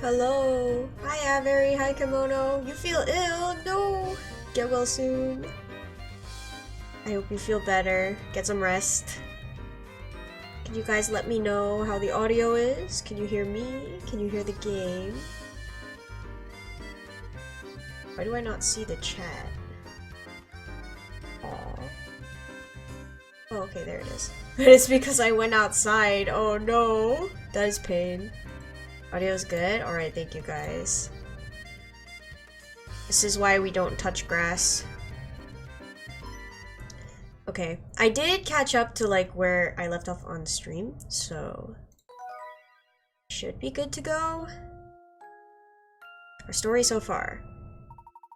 Hello. Hi, Avery. Hi, Kimono. You feel ill? No. Get well soon. I hope you feel better. Get some rest. Can you guys let me know how the audio is? Can you hear me? Can you hear the game? Why do I not see the chat? Aww. Oh, okay, there it is. It's because I went outside. Oh no. That is pain. Audio's good? Alright, thank you guys. This is why we don't touch grass. Okay, I did catch up to like where I left off on stream, so should be good to go. Our story so far.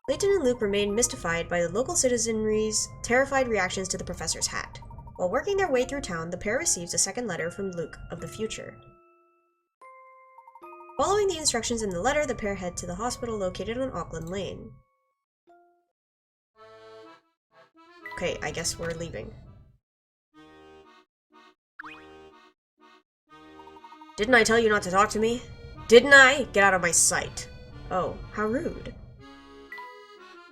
Layton and Luke remain mystified by the local citizenry's terrified reactions to the professor's hat. While working their way through town, the pair receives a second letter from Luke of the future. Following the instructions in the letter, the pair head to the hospital located on Auckland Lane. Okay, I guess we're leaving. Didn't I tell you not to talk to me? Didn't I? Get out of my sight. Oh, how rude.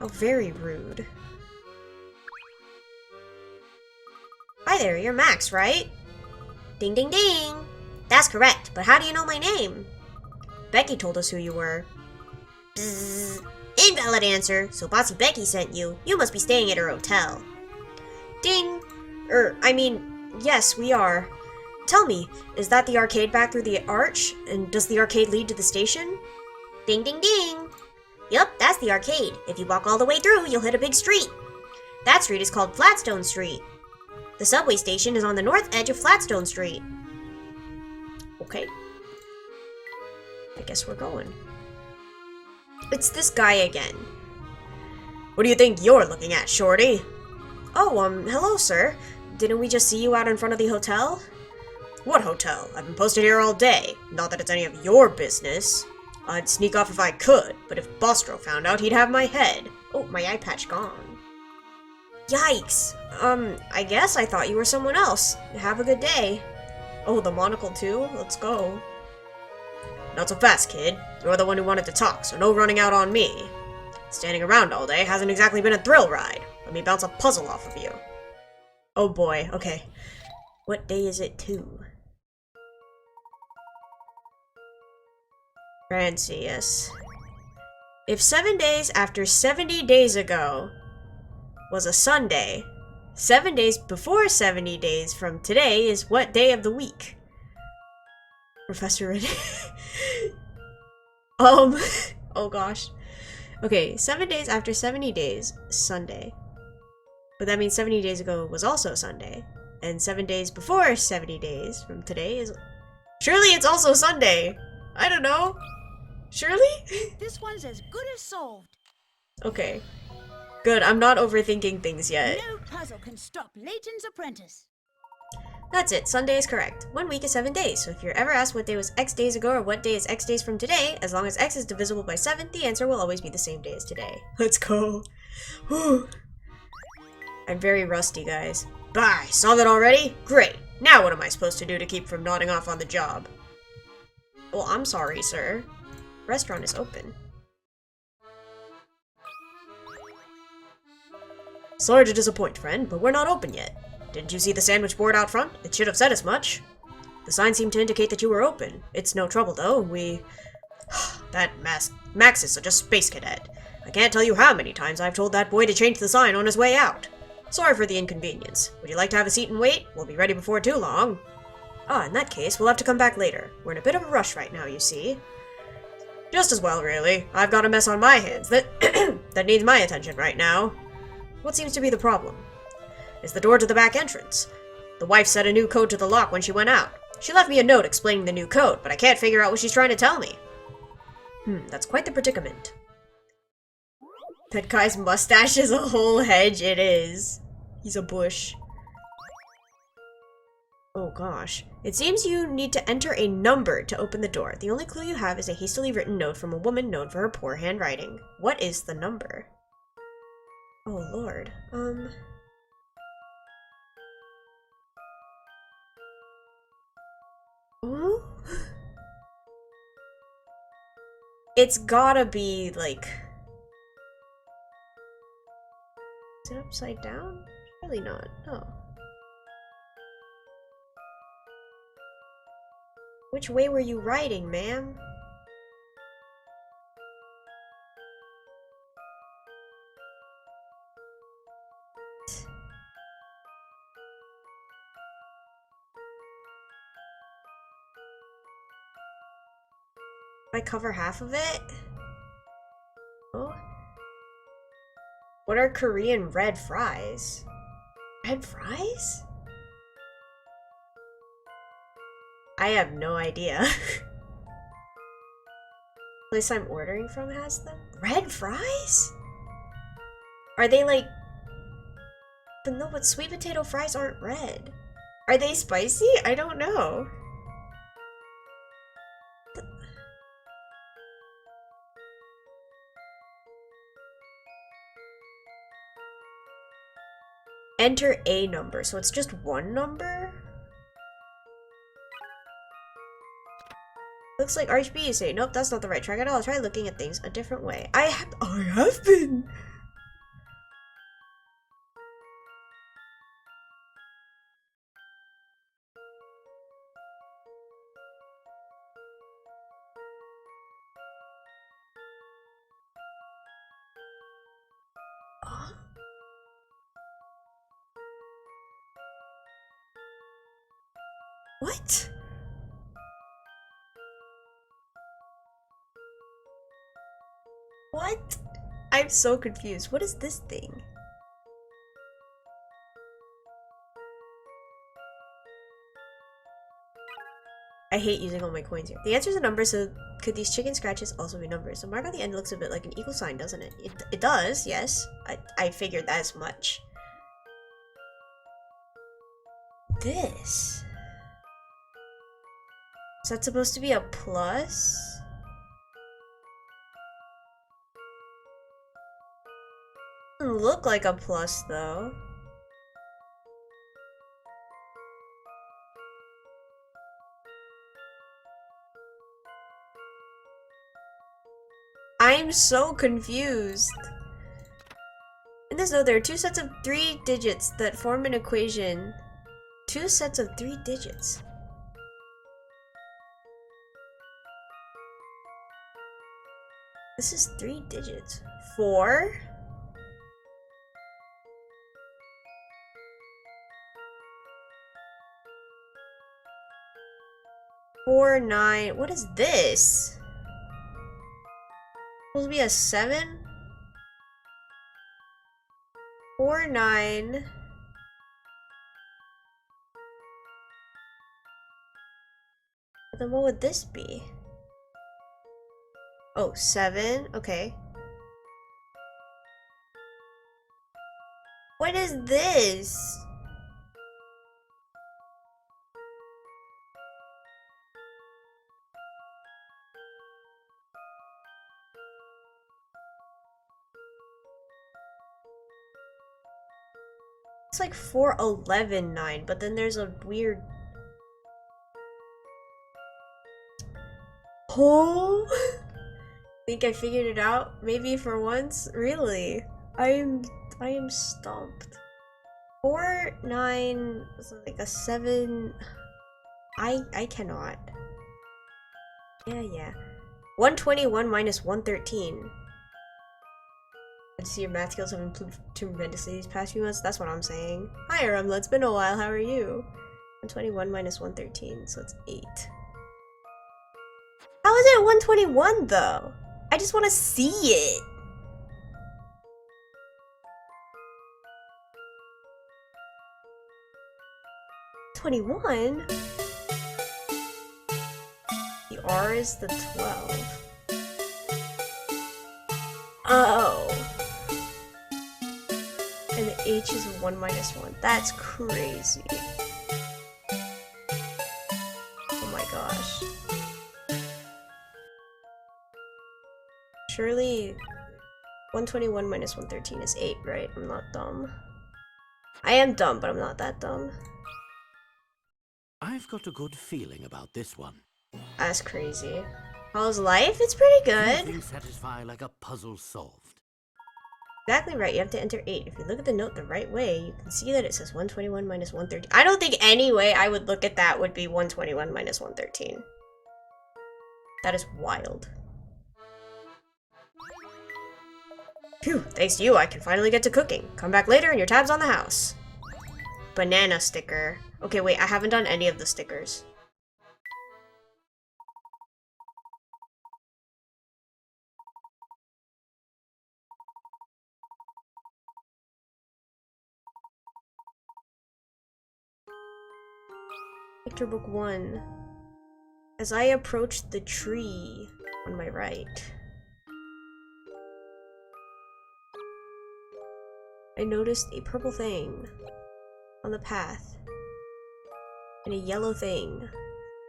How very rude. Hi there, you're Max, right? Ding ding ding! That's correct, but how do you know my name? Becky told us who you were. Bzzz. Invalid answer, so Bossy Becky sent you. You must be staying at her hotel. Ding! Yes, we are. Tell me, is that the arcade back through the arch? And does the arcade lead to the station? Ding ding ding! Yup, that's the arcade. If you walk all the way through, you'll hit a big street. That street is called Flatstone Street. The subway station is on the north edge of Flatstone Street. Okay. I guess we're going. It's this guy again. What do you think you're looking at, Shorty? Oh, hello, sir. Didn't we just see you out in front of the hotel? What hotel? I've been posted here all day. Not that it's any of your business. I'd sneak off if I could, but if Bostro found out, he'd have my head. Oh, my eye patch gone. Yikes. I guess I thought you were someone else. Have a good day. Oh, the monocle too? Let's go. Not so fast, kid. You're the one who wanted to talk, so no running out on me. Standing around all day hasn't exactly been a thrill ride. Let me bounce a puzzle off of you. Oh boy, okay. What day is it too? Francis. If 7 days after 70 days ago was a Sunday, 7 days before 70 days from today is what day of the week? Professor Layton. Oh gosh. Okay, 7 days after 70 days, Sunday. But that means 70 days ago was also Sunday. And 7 days before 70 days from today is... Surely it's also Sunday! I don't know. Surely? This one's as good as solved. Okay. Good, I'm not overthinking things yet. No puzzle can stop Layton's apprentice. That's it, Sunday is correct. 1 week is 7 days, so if you're ever asked what day was X days ago or what day is X days from today, as long as X is divisible by 7, the answer will always be the same day as today. Let's go. Whew. I'm very rusty, guys. Bye, solve it already? Great. Now what am I supposed to do to keep from nodding off on the job? Well, I'm sorry, sir. Restaurant is open. Sorry to disappoint, friend, but we're not open yet. Didn't you see the sandwich board out front? It should have said as much. The sign seemed to indicate that you were open. It's no trouble, though. That Max is such a space cadet. I can't tell you how many times I've told that boy to change the sign on his way out. Sorry for the inconvenience. Would you like to have a seat and wait? We'll be ready before too long. Ah, in that case, we'll have to come back later. We're in a bit of a rush right now, you see. Just as well, really. I've got a mess on my hands that that needs my attention right now. What seems to be the problem? It's the door to the back entrance. The wife set a new code to the lock when she went out. She left me a note explaining the new code, but I can't figure out what she's trying to tell me. That's quite the predicament. That guy's mustache is a whole hedge, it is. He's a bush. Oh gosh. It seems you need to enter a number to open the door. The only clue you have is a hastily written note from a woman known for her poor handwriting. What is the number? Oh lord. Oh? It's gotta be, like... Is it upside down? Really not, no. Which way were you riding, ma'am? I cover half of it? Oh. What are Korean red fries? Red fries? I have no idea. Place I'm ordering from has them? Red fries? Are they like... But no, but sweet potato fries aren't red. Are they spicy? I don't know. Enter a number, so it's just one number? Looks like RHB you say. Nope, that's not the right track at all. Try looking at things a different way. I have been! Huh? What? What? I'm so confused. What is this thing? I hate using all my coins here. The answer is a number, so could these chicken scratches also be numbers? The mark on the end looks a bit like an equal sign, doesn't it? It does, yes. I figured as much. This? Is that supposed to be a plus? Doesn't look like a plus, though. I'm so confused. In this note, there are two sets of 3 digits that form an equation. 2 sets of 3 digits. This is 3 digits. 4? 4, 9. What is this? Supposed to be a 7? 4, 9. But then what would this be? Oh, 7. Okay. What is this? It's like 4, 11, 9, but then there's a weird... Oh! Think I figured it out? Maybe for once? Really? I am stumped. 4, 9, like a 7... I cannot. Yeah. 121 minus 113. I see your math skills have improved tremendously these past few months. That's what I'm saying. Hi, Rumla. It's been a while. How are you? 121 minus 113, so it's 8. How is it 121 though? I just want to see it. $21? The R is the 12. Oh. And the H is 1 minus 1. That's crazy. Oh my gosh. Surely 121 minus 113 is 8, right? I'm not dumb. I am dumb, but I'm not that dumb. I've got a good feeling about this one. That's crazy. How's life? It's pretty good. Few things satisfy like a puzzle solved. Exactly right. You have to enter 8. If you look at the note the right way, you can see that it says 121 minus 113. I don't think any way I would look at that would be 121 minus 113. That is wild. Phew, thanks to you, I can finally get to cooking. Come back later and your tab's on the house. Banana sticker. Okay, wait, I haven't done any of the stickers. Picture book 1. As I approached the tree on my right, I noticed a purple thing on the path and a yellow thing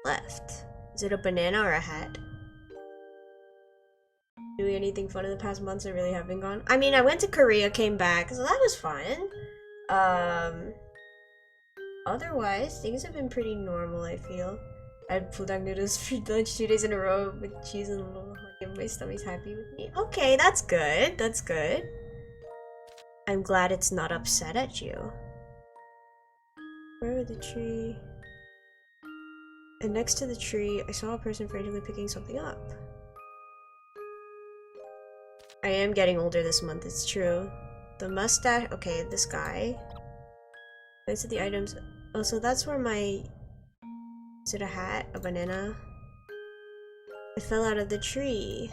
left. Is it a banana or a hat? Doing anything fun in the past months? I really have been gone. I mean, I went to Korea, came back, so that was fun. Otherwise, things have been pretty normal, I feel. I had pudang noodles for lunch 2 days in a row with cheese and a little hug. My stomach's happy with me. Okay, that's good. That's good. I'm glad it's not upset at you. Where was the tree? And next to the tree, I saw a person frantically picking something up. I am getting older this month, it's true. The mustache. Okay, this guy. Next to the items. Oh, so that's where my. Is it a hat? A banana? It fell out of the tree.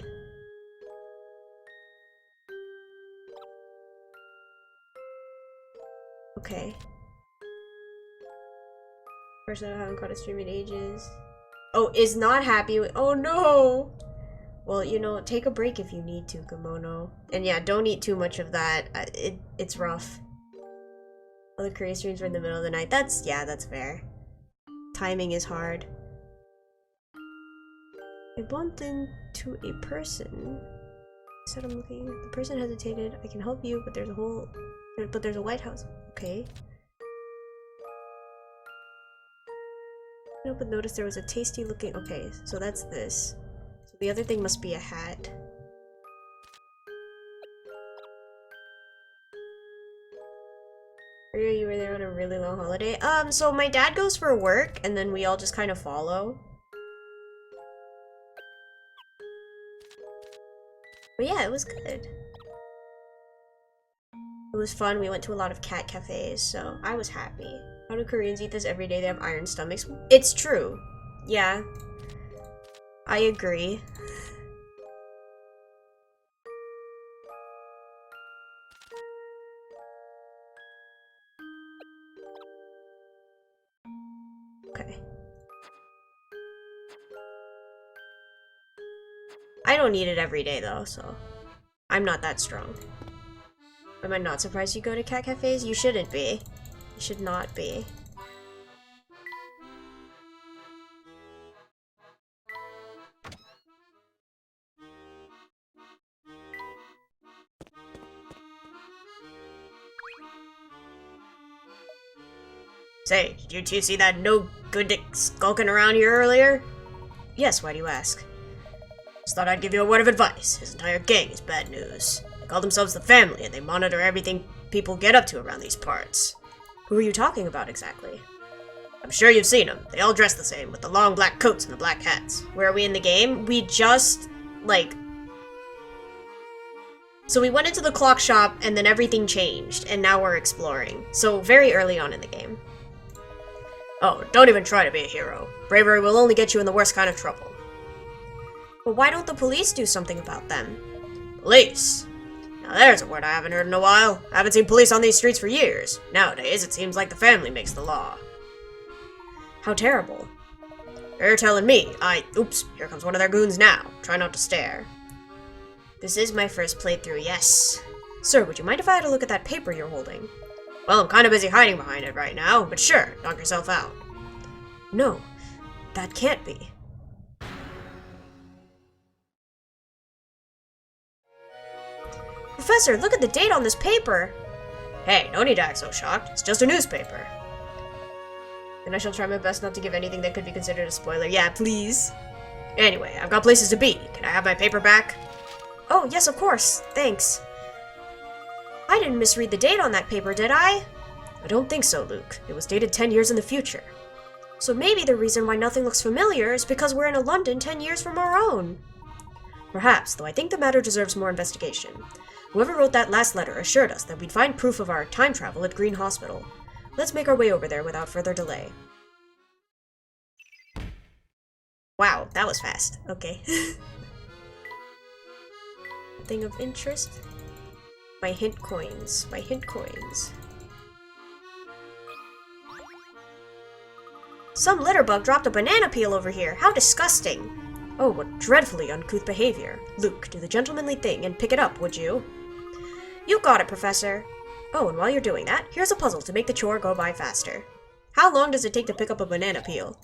Okay. Person I haven't caught a stream in ages. Oh, is not happy with. Oh no! Well, you know, take a break if you need to, Kimono. And yeah, don't eat too much of that. It's rough. All the Korea streams were in the middle of the night. That's fair. Timing is hard. I bumped into a person. I said I'm looking. The person hesitated. I can help you, but there's a White House. Okay. No, but notice there was a tasty looking. Okay, so that's this. So the other thing must be a hat. You were there on a really long holiday? So my dad goes for work, and then we all just kind of follow. But yeah, it was good. It was fun. We went to a lot of cat cafes, so I was happy. How do Koreans eat this every day? They have iron stomachs. It's true. Yeah. I agree. Okay. I don't eat it every day though, so I'm not that strong. Am I not surprised you go to cat cafes? You shouldn't be. You should not be. Say, did you two see that no-good dick skulking around here earlier? Yes, why do you ask? Just thought I'd give you a word of advice. His entire gang is bad news. They call themselves the family, and they monitor everything people get up to around these parts. Who are you talking about exactly? I'm sure you've seen them. They all dress the same, with the long black coats and the black hats. Where are we in the game? We just, like... So we went into the clock shop, and then everything changed, and now we're exploring. So very early on in the game. Oh, don't even try to be a hero. Bravery will only get you in the worst kind of trouble. But why don't the police do something about them? Police? Now there's a word I haven't heard in a while. I haven't seen police on these streets for years. Nowadays, it seems like the family makes the law. How terrible. You're telling me. Oops, here comes one of their goons now. Try not to stare. This is my first playthrough, yes. Sir, would you mind if I had a look at that paper you're holding? Well, I'm kind of busy hiding behind it right now, but sure, knock yourself out. No, that can't be. Professor, look at the date on this paper! Hey, no need to act so shocked. It's just a newspaper. Then I shall try my best not to give anything that could be considered a spoiler. Yeah, please. Anyway, I've got places to be. Can I have my paper back? Oh, yes, of course. Thanks. I didn't misread the date on that paper, did I? I don't think so, Luke. It was dated 10 years in the future. So maybe the reason why nothing looks familiar is because we're in a London 10 years from our own. Perhaps, though I think the matter deserves more investigation. Whoever wrote that last letter assured us that we'd find proof of our time travel at Green Hospital. Let's make our way over there without further delay. Wow, that was fast. Okay. Thing of interest? My hint coins. My hint coins. Some litterbug dropped a banana peel over here. How disgusting. Oh, what dreadfully uncouth behavior. Luke, do the gentlemanly thing and pick it up, would you? You got it, Professor. Oh, and while you're doing that, here's a puzzle to make the chore go by faster. How long does it take to pick up a banana peel?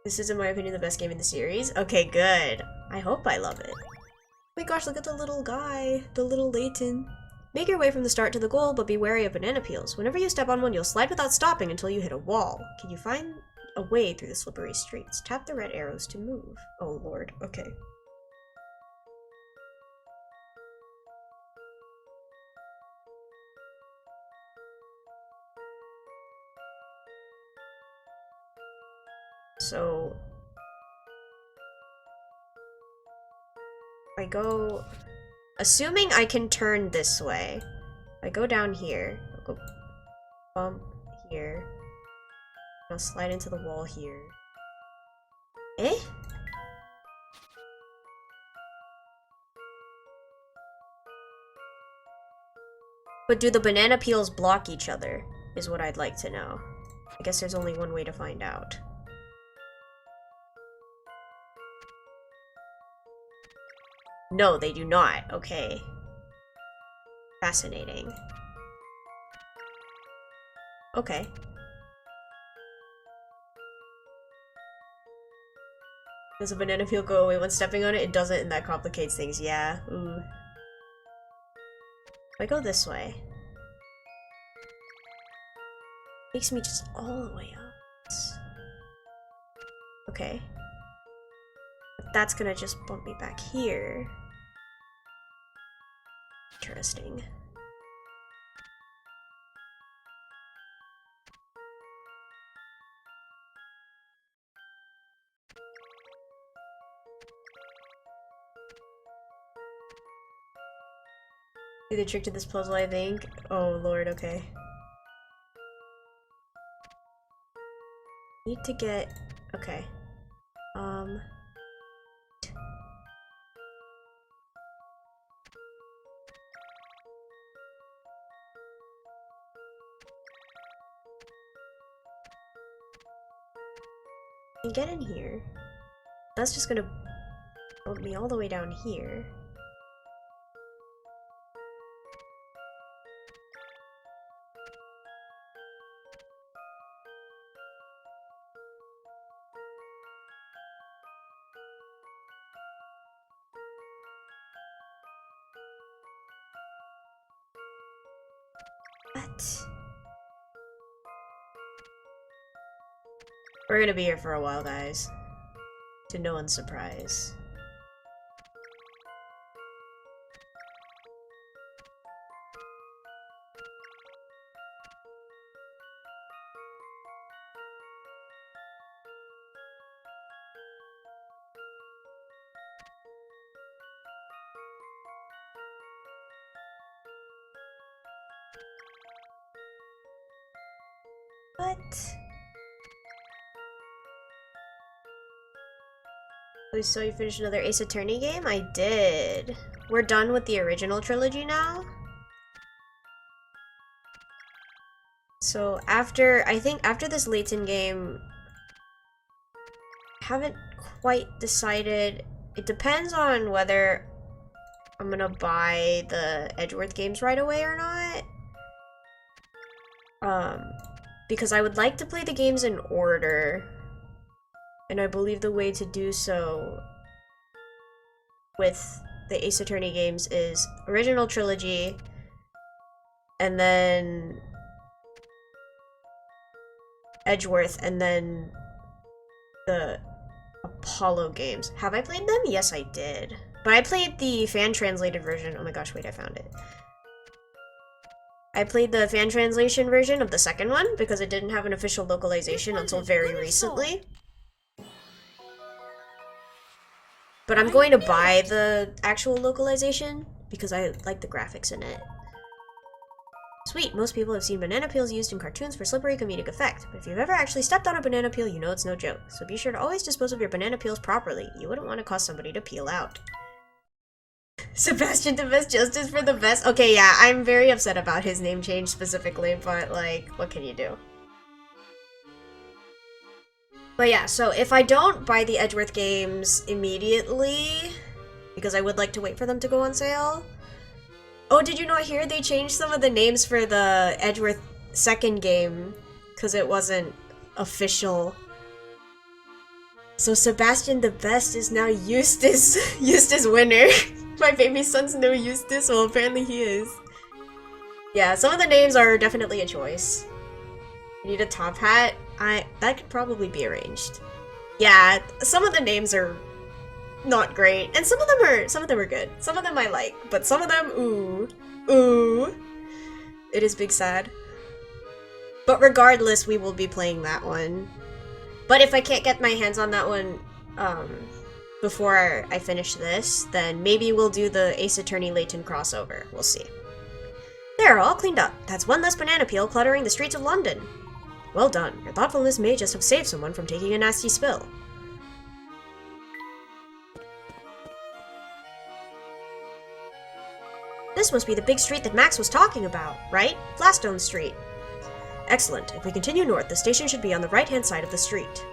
This is, in my opinion, the best game in the series. Okay, good. I hope I love it. Oh my gosh, look at the little guy. The little Layton. Make your way from the start to the goal, but be wary of banana peels. Whenever you step on one, you'll slide without stopping until you hit a wall. Can you find a way through the slippery streets? Tap the red arrows to move. Oh lord, okay. So I go, assuming I can turn this way. I go down here, I'll go bump here, I'll slide into the wall here. Eh? But do the banana peels block each other, is what I'd like to know. I guess there's only one way to find out. No, they do not. Okay. Fascinating. Okay. Does a banana peel go away when stepping on it? It doesn't, and that complicates things. Yeah. Ooh. If I go this way, takes me just all the way up. Okay. But that's gonna just bump me back here. Interesting. Do the trick to this puzzle, I think. Oh lord, okay. Need to get... okay. I can get in here. That's just gonna bump me all the way down here. What? We're gonna be here for a while, guys. To no one's surprise. What? So you finished another Ace Attorney game? I did. We're done with the original trilogy now. So I think after this Layton game, I haven't quite decided. It depends on whether I'm gonna buy the Edgeworth games right away or not. Because I would like to play the games in order. And I believe the way to do so with the Ace Attorney games is original trilogy, and then Edgeworth, and then the Apollo games. Have I played them? Yes, I did. But I played the fan-translated version. Oh my gosh, wait, I found it. I played the fan translation version of the second one because it didn't have an official localization until very recently. But I'm going to buy the actual localization because I like the graphics in it. Sweet, most people have seen banana peels used in cartoons for slippery comedic effect, but if you've ever actually stepped on a banana peel, you know it's no joke. So be sure to always dispose of your banana peels properly. You wouldn't want to cause somebody to peel out. Sebastian the best, justice for the best. Okay, yeah, I'm very upset about his name change specifically, but like, what can you do? But yeah, so if I don't buy the Edgeworth games immediately, because I would like to wait for them to go on sale. Oh, did you not hear they changed some of the names for the Edgeworth second game because it wasn't official? So Sebastian the best is now Eustace, Eustace Winner. My baby son's no Eustace, well apparently he is. Yeah, some of the names are definitely a choice. You need a top hat? That could probably be arranged. Yeah, some of the names are not great, and some of them are good. Some of them I like, but some of them, ooh. It is big sad. But regardless, we will be playing that one. But if I can't get my hands on that one, before I finish this, then maybe we'll do the Ace Attorney Layton crossover. We'll see. There, all cleaned up. That's one less banana peel cluttering the streets of London. Well done. Your thoughtfulness may just have saved someone from taking a nasty spill. This must be the big street that Max was talking about, right? Flastone Street. Excellent. If we continue north, the station should be on the right-hand side of the street.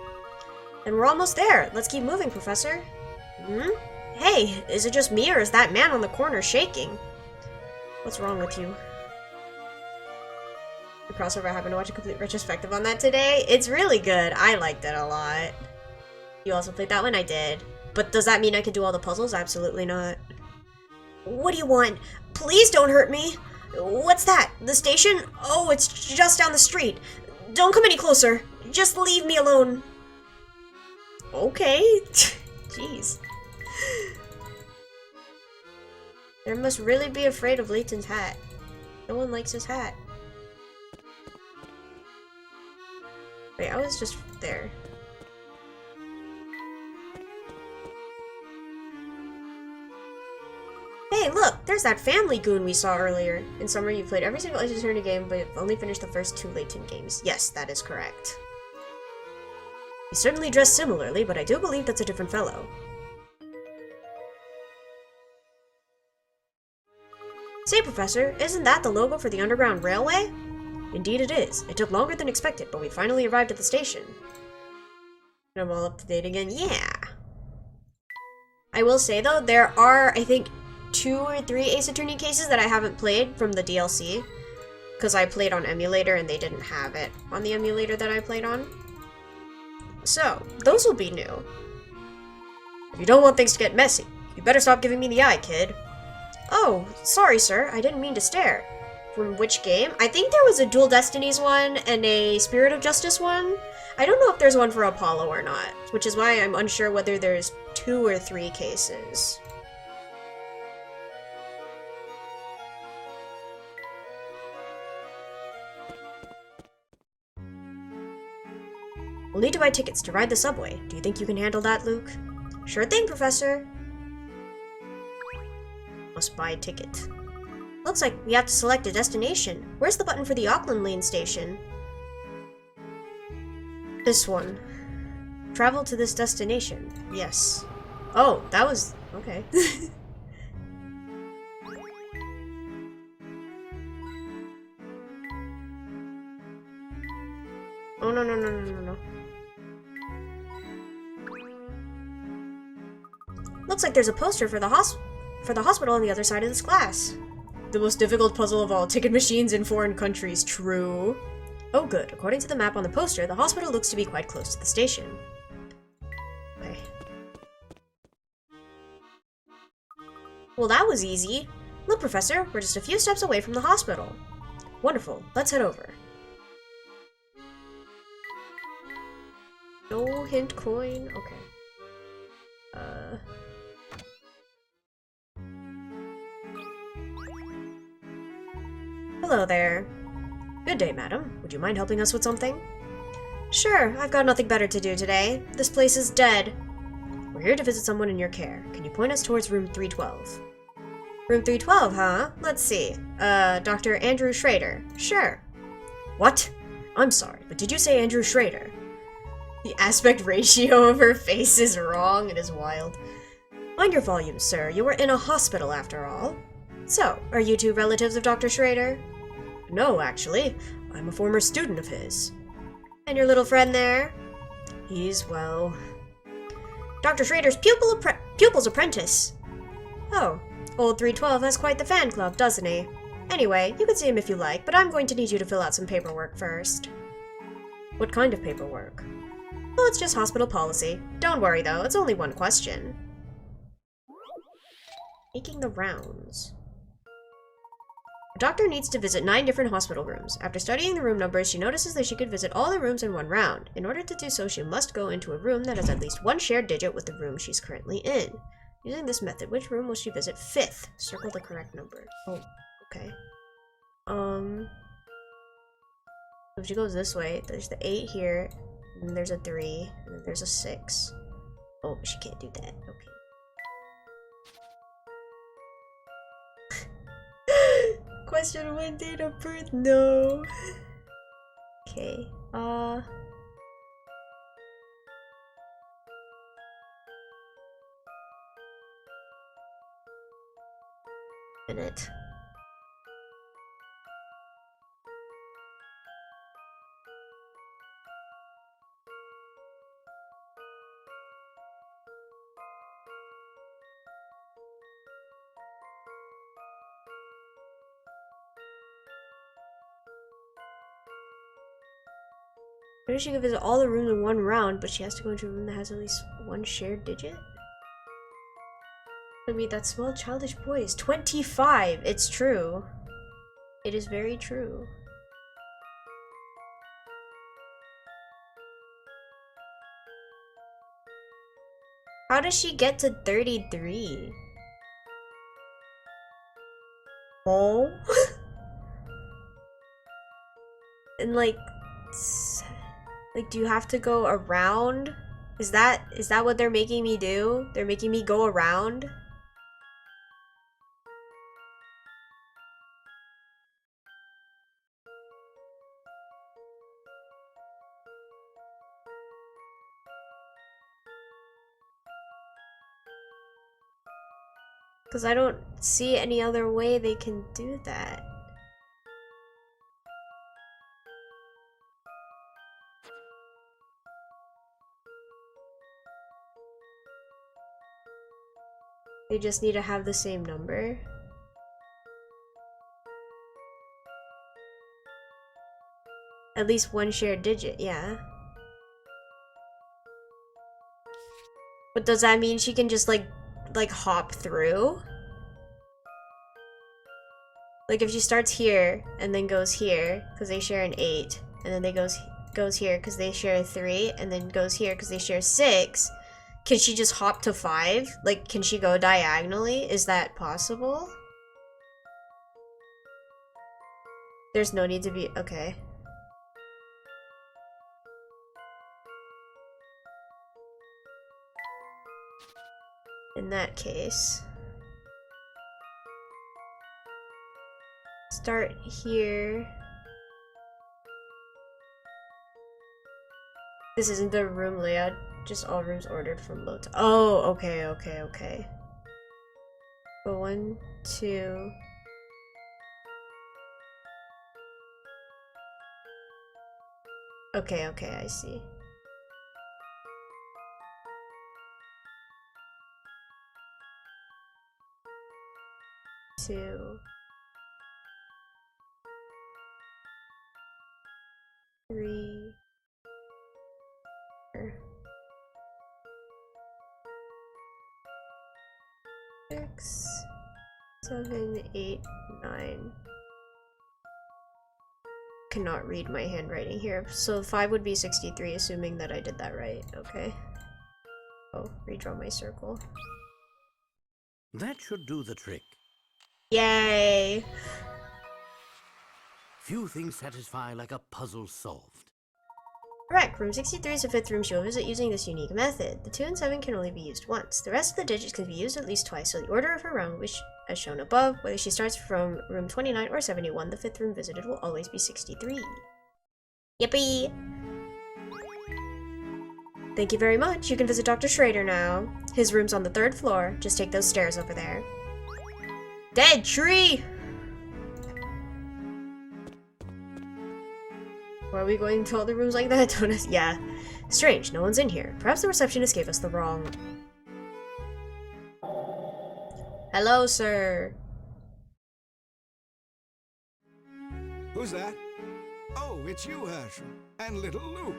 And we're almost there. Let's keep moving, Professor. Hey, is it just me or is that man on the corner shaking? What's wrong with you? The crossover, I happened to watch a complete retrospective on that today. It's really good. I liked it a lot. You also played that one? I did. But does that mean I could do all the puzzles? Absolutely not. What do you want? Please don't hurt me. What's that? The station? Oh, it's just down the street. Don't come any closer. Just leave me alone. Okay. Jeez. There must really be afraid of Layton's hat. No one likes his hat. Wait, I was just there. Hey, look! There's that family goon we saw earlier. In summary, you played every single Ace Attorney game, but you've only finished the first 2 Layton games. Yes, that is correct. He certainly dressed similarly, but I do believe that's a different fellow. Say, Professor, isn't that the logo for the Underground Railway? Indeed it is. It took longer than expected, but we finally arrived at the station. I'm all up to date again. Yeah! I will say, though, there are, I think, 2 or 3 Ace Attorney cases that I haven't played from the DLC. Because I played on emulator and they didn't have it on the emulator that I played on. So, those will be new. If you don't want things to get messy, you better stop giving me the eye, kid. Oh, sorry, sir. I didn't mean to stare. From which game? I think there was a Dual Destinies one and a Spirit of Justice one. I don't know if there's one for Apollo or not, which is why I'm unsure whether there's 2 or 3 cases. We'll need to buy tickets to ride the subway. Do you think you can handle that, Luke? Sure thing, Professor. Must buy a ticket. Looks like we have to select a destination. Where's the button for the Auckland Lane station? This one. Travel to this destination. Yes. Oh, that was... okay. Oh, no. Looks like there's a poster for the hospital on the other side of this glass. The most difficult puzzle of all, ticket machines in foreign countries, true. Oh good, according to the map on the poster, the hospital looks to be quite close to the station. Okay. Well, that was easy. Look, Professor, we're just a few steps away from the hospital. Wonderful, let's head over. No hint coin? Okay. Hello there. Good day, madam. Would you mind helping us with something? Sure, I've got nothing better to do today. This place is dead. We're here to visit someone in your care. Can you point us towards room 312? Room 312, huh? Let's see. Dr. Andrew Schrader. Sure. What? I'm sorry, but did you say Andrew Schrader? The aspect ratio of her face is wrong. It is wild. Mind your volume, sir. You were in a hospital after all. So, are you two relatives of Dr. Schrader? No, actually. I'm a former student of his. And your little friend there? He's, well... Dr. Schrader's pupil's apprentice. Oh, old 312 has quite the fan club, doesn't he? Anyway, you can see him if you like, but I'm going to need you to fill out some paperwork first. What kind of paperwork? Well, it's just hospital policy. Don't worry, though. It's only one question. Making the rounds. A doctor needs to visit 9 different hospital rooms. After studying the room numbers, she notices that she could visit all the rooms in one round. In order to do so, she must go into a room that has at least one shared digit with the room she's currently in. Using this method, which room will she visit 5th? Circle the correct number. Oh, okay. If she goes this way, there's the 8 here, and then there's a 3, and then there's a 6. Oh, but she can't do that. Okay. Question 1, date of birth? No. Okay, minute. Maybe she could visit all the rooms in one round, but she has to go into a room that has at least one shared digit? I mean, that small childish boy is 25! It's true. It is very true. How does she get to 33? Oh? And like, do you have to go around? Is that what they're making me do? They're making me go around? Because I don't see any other way they can do that. They just need to have the same number. At least one shared digit, yeah. But does that mean she can just like hop through? Like if she starts here and then goes here because they share an 8, and then they goes here because they share a 3, and then goes here because they share 6, can she just hop to 5? Like, can she go diagonally? Is that possible? There's no need to be... okay. In that case... start here. This isn't the room layout, just all rooms ordered from low to... oh, okay, okay, okay. Go 1, 2... okay, okay, I see. Two... 3... 6, 7, 8, 9. cannot read my handwriting here. So 5 would be 63, assuming that I did that right. Okay. Oh, redraw my circle. That should do the trick. Yay! Few things satisfy like a puzzle solved. Correct. Room 63 is the 5th room she will visit using this unique method. The 2 and 7 can only be used once. The rest of the digits can be used at least twice, so the order of her round, which as shown above, whether she starts from room 29 or 71, the 5th room visited will always be 63. Yippee! Thank you very much. You can visit Dr. Schrader now. His room's on the 3rd floor. Just take those stairs over there. Dead tree! Why are we going to all the rooms like that? Yeah. Strange, no one's in here. Perhaps the receptionist gave us the wrong... Hello, sir. Who's that? Oh, it's you, Herschel. And little Luke.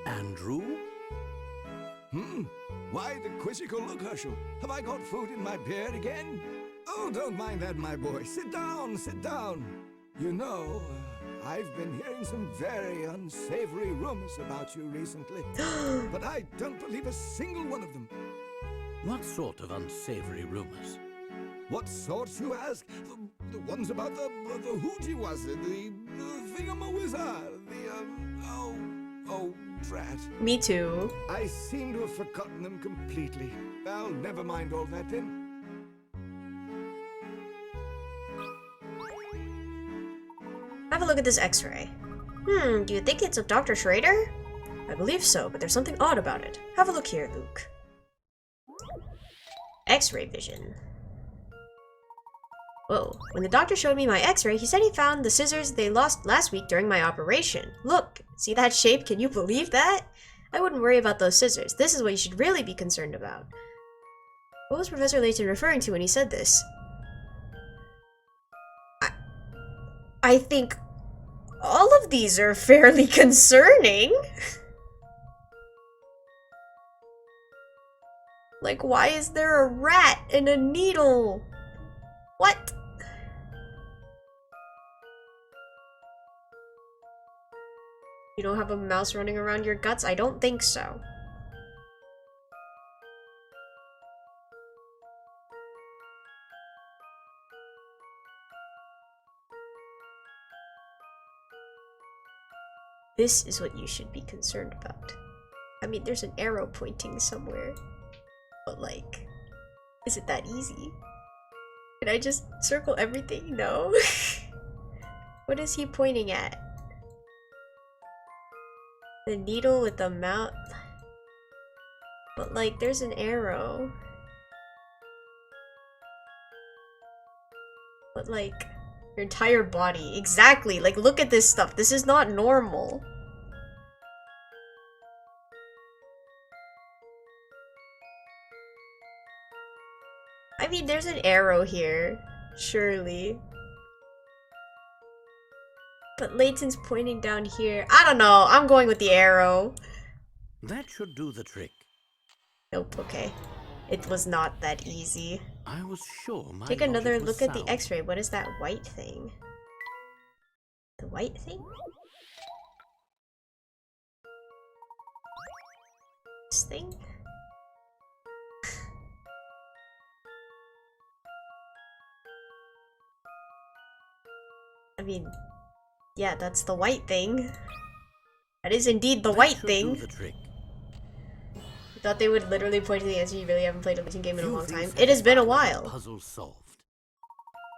Andrew? Why the quizzical look, Herschel? Have I got food in my beard again? Oh, don't mind that, my boy. Sit down, sit down. You know, I've been hearing some very unsavory rumors about you recently. But I don't believe a single one of them. What sort of unsavory rumors? What sorts, you ask? The ones about the hootie was it? The thingamawizard? Oh, drat. Me too. I seem to have forgotten them completely. Well, never mind all that then. Have a look at this x-ray. Do you think it's of Dr. Schrader? I believe so, but there's something odd about it. Have a look here, Luke. X-ray vision. Whoa. When the doctor showed me my x-ray, he said he found the scissors they lost last week during my operation. Look, see that shape? Can you believe that? I wouldn't worry about those scissors. This is what you should really be concerned about. What was Professor Layton referring to when he said this? I think all of these are fairly concerning. Like, why is there a rat and a needle? What? You don't have a mouse running around your guts? I don't think so. This is what you should be concerned about. I mean, there's an arrow pointing somewhere. But like, is it that easy? Can I just circle everything? No. What is he pointing at? The needle with the mouth. But like, there's an arrow. But like, your entire body. Exactly. Like, look at this stuff. This is not normal. I mean, there's an arrow here. Surely. But Layton's pointing down here. I don't know. I'm going with the arrow. That should do the trick. Nope, okay. It was not that easy. I was sure my Take another logic was look at the sound. x-ray. What is that white thing? The white thing? This thing? I mean, yeah, that's the white thing. That is indeed the white thing. Do the trick. I thought they would literally point to the answer. You really haven't played a Layton game in a Few long time. things It has been a satisfy like while. Puzzle solved.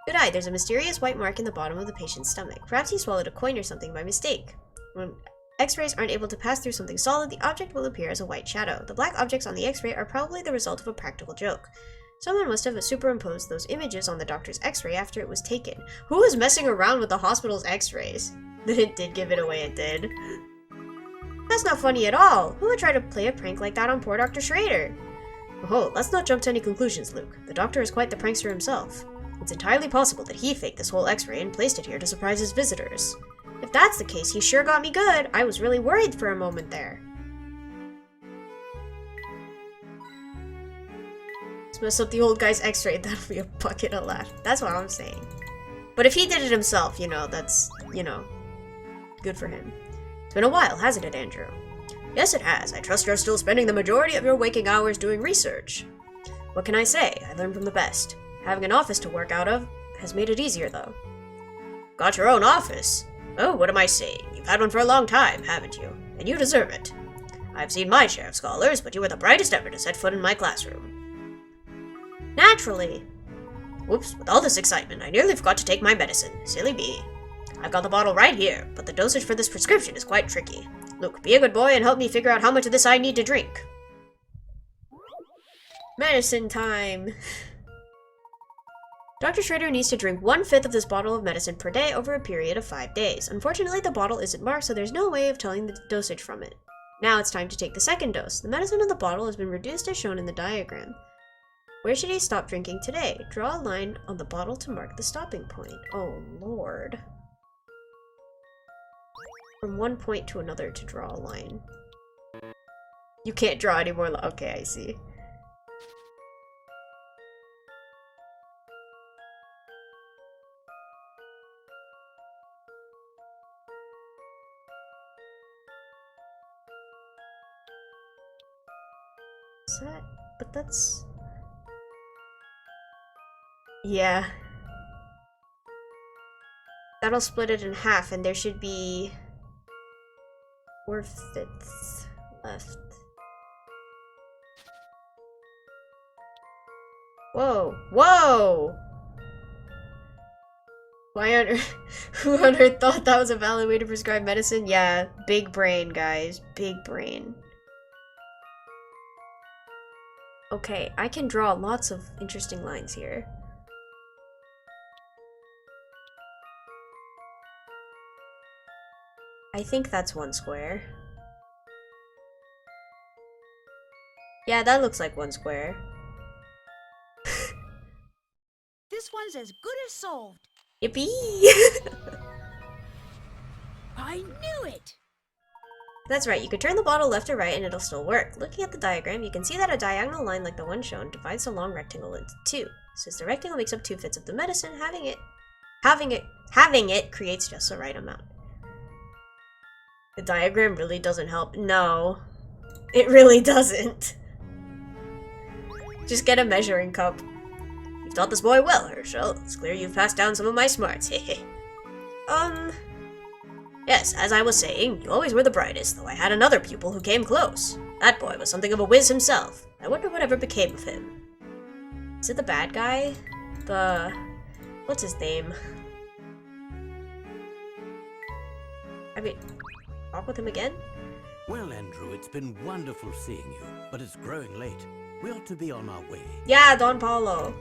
Good eye, there's a mysterious white mark in the bottom of the patient's stomach. Perhaps he swallowed a coin or something by mistake. When X-rays aren't able to pass through something solid, the object will appear as a white shadow. The black objects on the X-ray are probably the result of a practical joke. Someone must have superimposed those images on the doctor's X-ray after it was taken. Who was messing around with the hospital's X-rays? It did give it away, it did. That's not funny at all. Who would try to play a prank like that on poor Dr. Schrader? Oh, let's not jump to any conclusions, Luke. The doctor is quite the prankster himself. It's entirely possible that he faked this whole X-ray and placed it here to surprise his visitors. If that's the case, he sure got me good. I was really worried for a moment there. Let's mess up the old guy's X-ray. That'll be a bucket of laughs. That's what I'm saying. But if he did it himself, you know, that's, you know, Good for him. It's been a while, hasn't it, Andrew? Yes, it has. I trust you're still spending the majority of your waking hours doing research. What can I say? I learned from the best. Having an office to work out of has made it easier, though. Got your own office? Oh, what am I saying? You've had one for a long time, haven't you? And you deserve it. I've seen my share of scholars, but you were the brightest ever to set foot in my classroom. Naturally. Whoops, with all this excitement, I nearly forgot to take my medicine. Silly me. I've got the bottle right here, but the dosage for this prescription is quite tricky. Luke, be a good boy and help me figure out how much of this I need to drink. Medicine time. Dr. Schrader needs to drink 1/5 of this bottle of medicine per day over a period of 5 days. Unfortunately, the bottle isn't marked, so there's no way of telling the dosage from it. Now it's time to take the second dose. The medicine in the bottle has been reduced as shown in the diagram. Where should he stop drinking today? Draw a line on the bottle to mark the stopping point. Oh, Lord. From one point to another to draw a line. You can't draw any more. Okay, I see. Is that? But that's... Yeah. That'll split it in half, and there should be 4/5 left. Whoa! Whoa! Why on earth? Who on earth thought that was a valid way to prescribe medicine? Yeah, big brain, guys. Big brain. Okay, I can draw lots of interesting lines here. I think that's 1 square. Yeah, that looks like 1 square. This one's as good as solved. Yippee! I knew it! That's right, you could turn the bottle left or right and it'll still work. Looking at the diagram, you can see that a diagonal line like the one shown divides the long rectangle into 2. Since the rectangle makes up 2/5 of the medicine, having it creates just the right amount. The diagram really doesn't help. No, it really doesn't. Just get a measuring cup. You've taught this boy well, Herschel. It's clear you've passed down some of my smarts. Hehe. Yes, as I was saying, you always were the brightest, though I had another pupil who came close. That boy was something of a whiz himself. I wonder whatever became of him. Is it the bad guy? What's his name? I mean, talk with him again? Well, Andrew, it's been wonderful seeing you, but it's growing late. We ought to be on our way. Yeah, Don Paulo.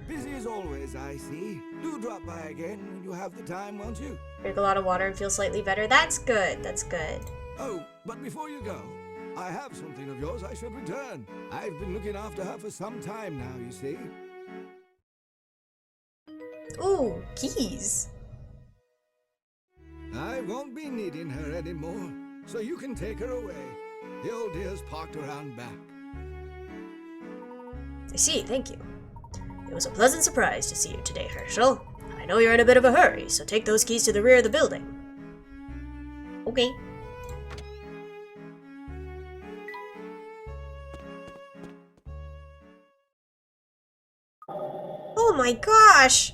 Busy as always, I see. Do drop by again when you have the time, won't you? Drink a lot of water and feel slightly better. That's good. That's good. Oh, but before you go, I have something of yours I should return. I've been looking after her for some time now, you see. Ooh, keys. I won't be needing her anymore, so you can take her away. The old dear's parked around back. I see, thank you. It was a pleasant surprise to see you today, Herschel. I know you're in a bit of a hurry, so take those keys to the rear of the building. Okay. Oh my gosh!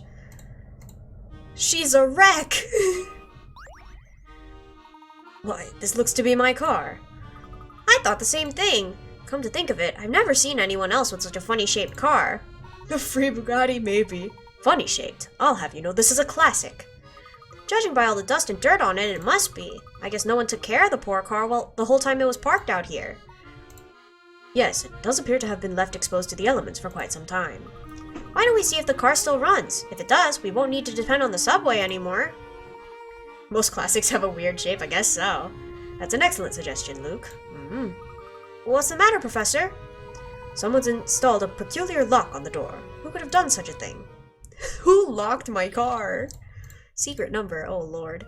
She's a wreck! Why, this looks to be my car. I thought the same thing. Come to think of it, I've never seen anyone else with such a funny-shaped car. A free Bugatti, maybe. Funny-shaped. I'll have you know this is a classic. Judging by all the dust and dirt on it, it must be. I guess no one took care of the poor car the whole time it was parked out here. Yes, it does appear to have been left exposed to the elements for quite some time. Why don't we see if the car still runs? If it does, we won't need to depend on the subway anymore. Most classics have a weird shape, I guess so. That's an excellent suggestion, Luke. What's the matter, Professor? Someone's installed a peculiar lock on the door. Who could have done such a thing? Who locked my car? Secret number, oh lord.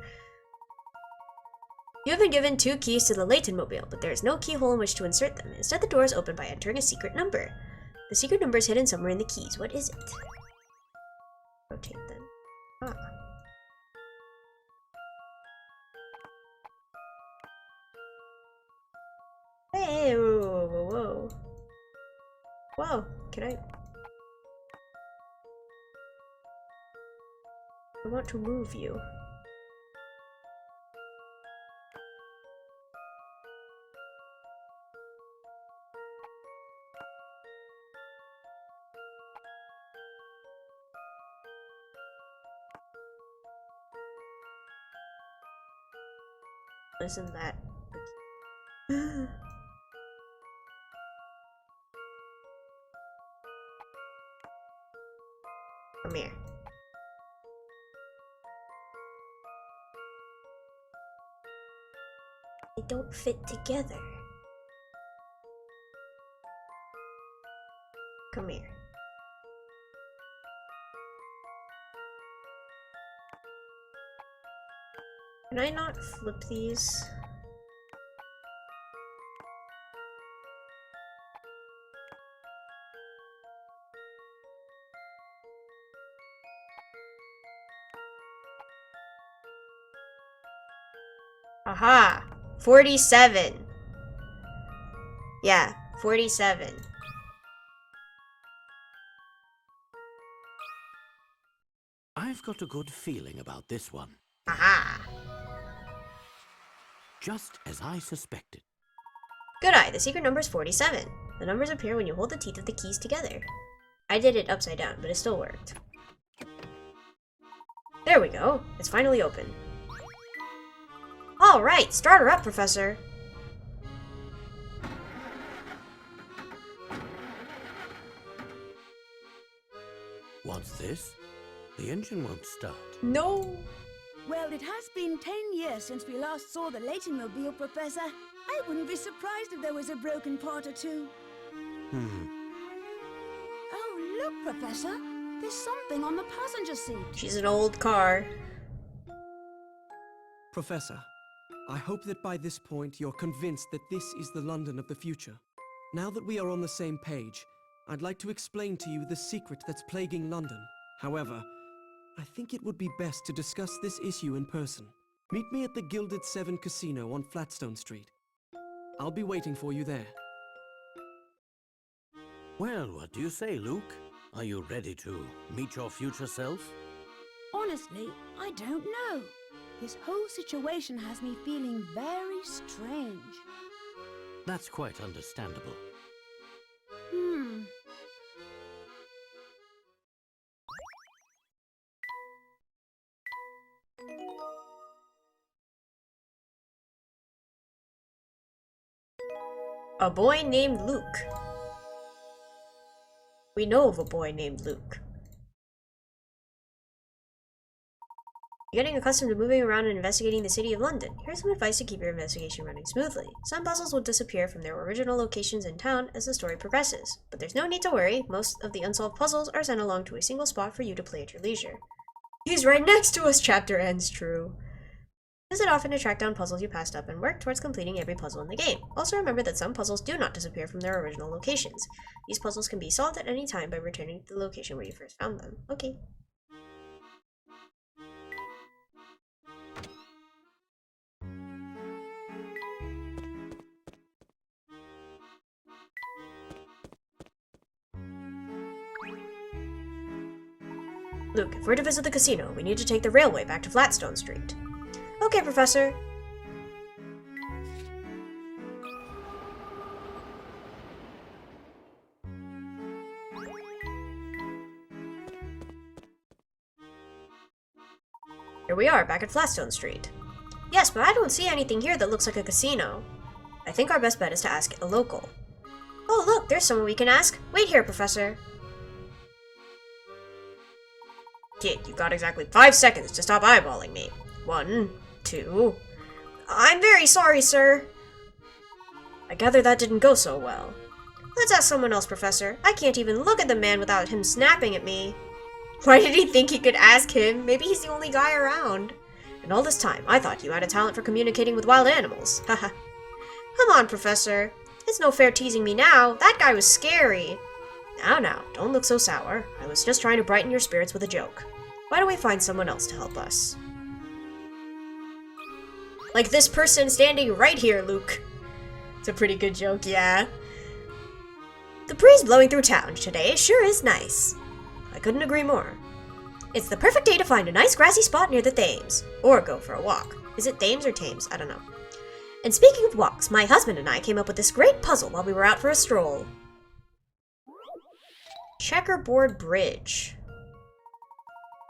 You have been given 2 keys to the Layton mobile, but there is no keyhole in which to insert them. Instead, the door is opened by entering a secret number. The secret number is hidden somewhere in the keys. What is it? Rotate them. Ah. Hey, whoa, whoa, whoa, whoa. Whoa, can I want to move you. Isn't that... Come here. They don't fit together. Come here. Can I not flip these? Aha! 47. Yeah, 47. I've got a good feeling about this one. Aha! Just as I suspected. Good eye, the secret number is 47. The numbers appear when you hold the teeth of the keys together. I did it upside down, but it still worked. There we go. It's finally open. Alright, start her up, Professor. What's this? The engine won't start. No! Well, it has been 10 years since we last saw the Layton mobile, Professor. I wouldn't be surprised if there was a broken part or two. Oh, look, Professor. There's something on the passenger seat. She's an old car. Professor, I hope that by this point you're convinced that this is the London of the future. Now that we are on the same page, I'd like to explain to you the secret that's plaguing London. However, I think it would be best to discuss this issue in person. Meet me at the Gilded 7 Casino on Flatstone Street. I'll be waiting for you there. Well, what do you say, Luke? Are you ready to meet your future self? Honestly, I don't know. This whole situation has me feeling very strange. That's quite understandable. A boy named Luke. We know of a boy named Luke. You're getting accustomed to moving around and investigating the city of London. Here's some advice to keep your investigation running smoothly. Some puzzles will disappear from their original locations in town as the story progresses. But there's no need to worry. Most of the unsolved puzzles are sent along to a single spot for you to play at your leisure. He's right next to us, chapter ends true. Use it often to track down puzzles you passed up and work towards completing every puzzle in the game. Also remember that some puzzles do not disappear from their original locations. These puzzles can be solved at any time by returning to the location where you first found them. Okay. Luke, if we're to visit the casino, we need to take the railway back to Flatstone Street. Okay, Professor. Here we are, back at Flatstone Street. Yes, but I don't see anything here that looks like a casino. I think our best bet is to ask a local. Oh, look, there's someone we can ask. Wait here, Professor. Kid, you've got exactly 5 seconds to stop eyeballing me. 1, 2... I'm very sorry, sir. I gather that didn't go so well. Let's ask someone else, Professor. I can't even look at the man without him snapping at me. Why did he think he could ask him? Maybe he's the only guy around. And all this time, I thought you had a talent for communicating with wild animals. Haha. Come on, Professor. It's no fair teasing me now. That guy was scary. Now, don't look so sour. I was just trying to brighten your spirits with a joke. Why don't we find someone else to help us? Like this person standing right here, Luke. It's a pretty good joke, yeah. The breeze blowing through town today sure is nice. I couldn't agree more. It's the perfect day to find a nice grassy spot near the Thames, or go for a walk. Is it Thames or Thames? I don't know. And speaking of walks, my husband and I came up with this great puzzle while we were out for a stroll. Checkerboard bridge.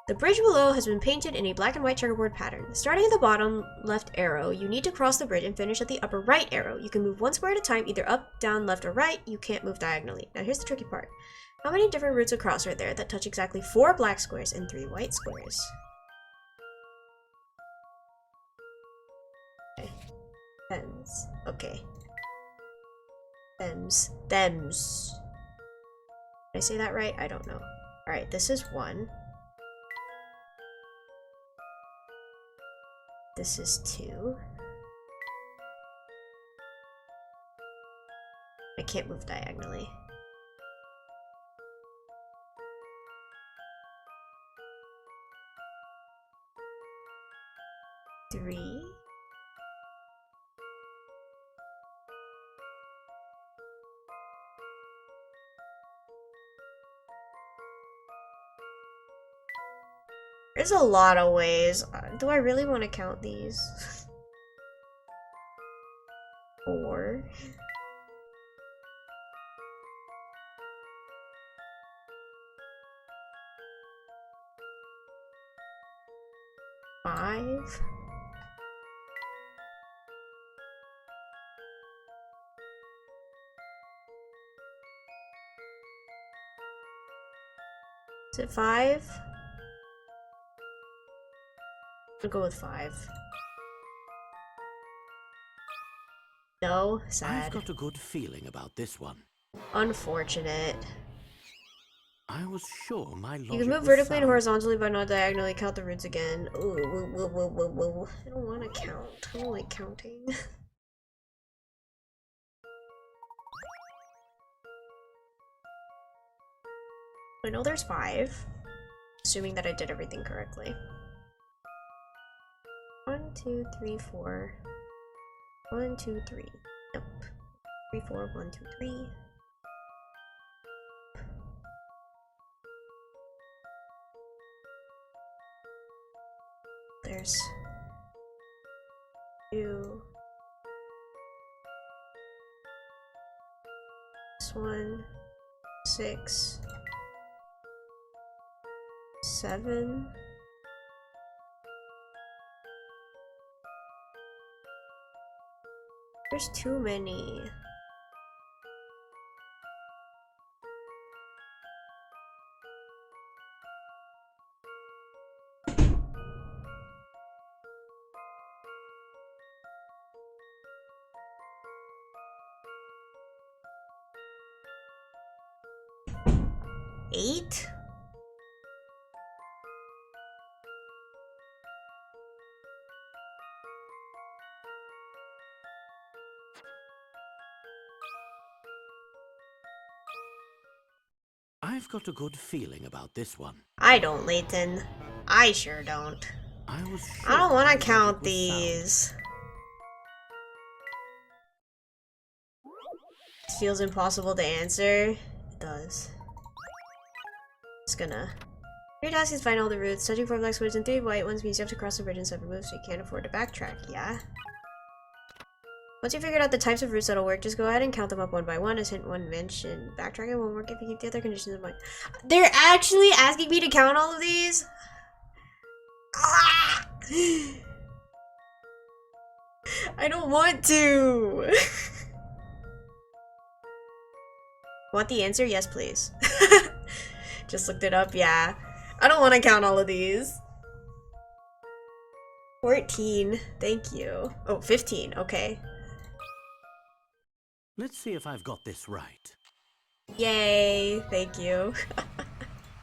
The bridge below has been painted in a black and white checkerboard pattern. Starting at the bottom left arrow, you need to cross the bridge and finish at the upper right arrow. You can move one square at a time, either up, down, left, or right. You can't move diagonally. Now here's the tricky part. How many different routes across are there that touch exactly 4 black squares and 3 white squares? Okay. Thems. Okay. Thems. Thems. Did I say that right? I don't know. Alright, this is 1. This is 2. I can't move diagonally. 3. There's a lot of ways. Do I really want to count these? 4. 5. 5? I'll go with 5. No, sad. I've got a good feeling about this one. Unfortunate. I was sure my logic You can move was vertically and sound. horizontally, but not diagonally. Count the roots again. Ooh, woo, woo, woo, woo, woo. I don't want to count. I don't like counting. I know there's 5. Assuming that I did everything correctly. 1, 2, 3, 4. 1, 2, 3. Nope. 3, 4, 1, 2, 3. There's 2. This one. 6. 7. There's too many. Eight? I've got a good feeling about this one. I don't, Layton. I sure don't. I was I don't sure want my to count logic was sound. these. This feels impossible to answer. It does. Just gonna. Your task is find all the routes. Touching 4 black squares and 3 white ones means you have to cross the bridge in 7 moves, so you can't afford to backtrack, yeah? Once you figured out the types of routes that'll work, just go ahead and count them up one by one, as hint 1 mentioned. Backtracking won't work if you keep the other conditions in mind. They're actually asking me to count all of these? Ah! I don't want to! Want the answer? Yes, please. Just looked it up, yeah. I don't want to count all of these. 14, thank you. Oh, 15, okay. Let's see if I've got this right. Yay, thank you.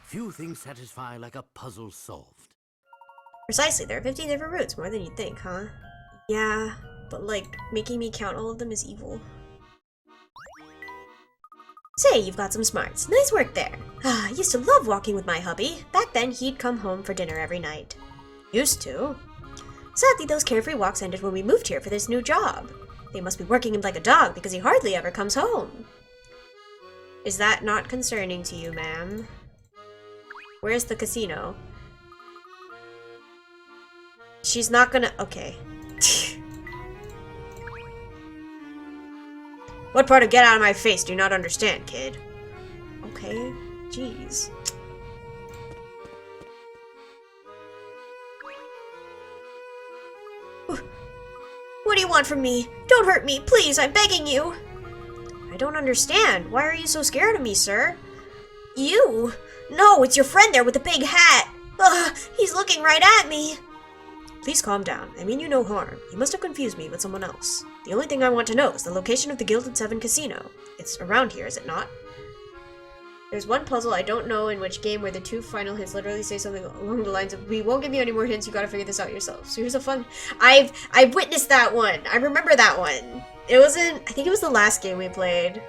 Few things satisfy like a puzzle solved. Precisely, there are 15 different routes, more than you'd think, huh? Yeah, but like, making me count all of them is evil. Say, you've got some smarts. Nice work there. I used to love walking with my hubby. Back then, he'd come home for dinner every night. Used to. Sadly, those carefree walks ended when we moved here for this new job. They must be working him like a dog because he hardly ever comes home. Is that not concerning to you, ma'am? Where's the casino? She's not gonna... Okay. What part of get out of my face do you not understand, kid? Okay, jeez. What do you want from me? Don't hurt me, please, I'm begging you. I don't understand. Why are you so scared of me, sir? You? No, it's your friend there with the big hat. Ugh, he's looking right at me. Please calm down. I mean you no harm. You must have confused me with someone else. The only thing I want to know is the location of the Gilded Seven Casino. It's around here, is it not? There's one puzzle I don't know in which game where the two final hints literally say something along the lines of, we won't give you any more hints, you gotta figure this out yourself. So here's a fun... I've witnessed that one. I remember that one. It wasn't... I think it was the last game we played.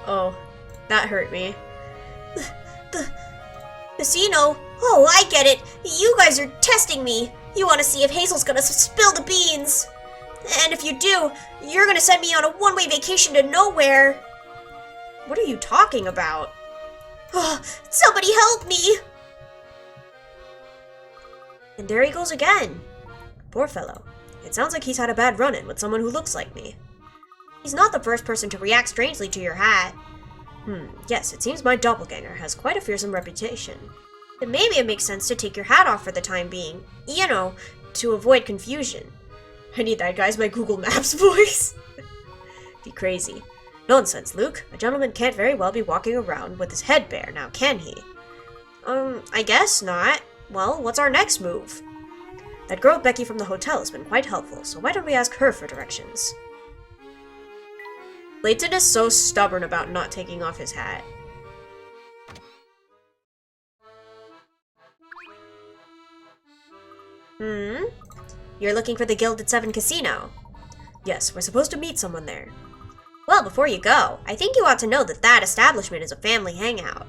Oh, that hurt me. The casino? Oh, I get it. You guys are testing me. You want to see if Hazel's gonna spill the beans. And if you do, you're gonna send me on a one-way vacation to nowhere. What are you talking about? Oh, somebody help me! And there he goes again. Poor fellow. It sounds like he's had a bad run-in with someone who looks like me. He's not the first person to react strangely to your hat. Yes, it seems my doppelganger has quite a fearsome reputation. Then maybe it makes sense to take your hat off for the time being. You know, to avoid confusion. I need that guy's my Google Maps voice. Be crazy. Nonsense, Luke. A gentleman can't very well be walking around with his head bare, now can he? I guess not. Well, what's our next move? That girl Becky from the hotel has been quite helpful, so why don't we ask her for directions? Layton is so stubborn about not taking off his hat. You're looking for the Gilded Seven Casino? Yes, we're supposed to meet someone there. Well, before you go, I think you ought to know that that establishment is a family hangout.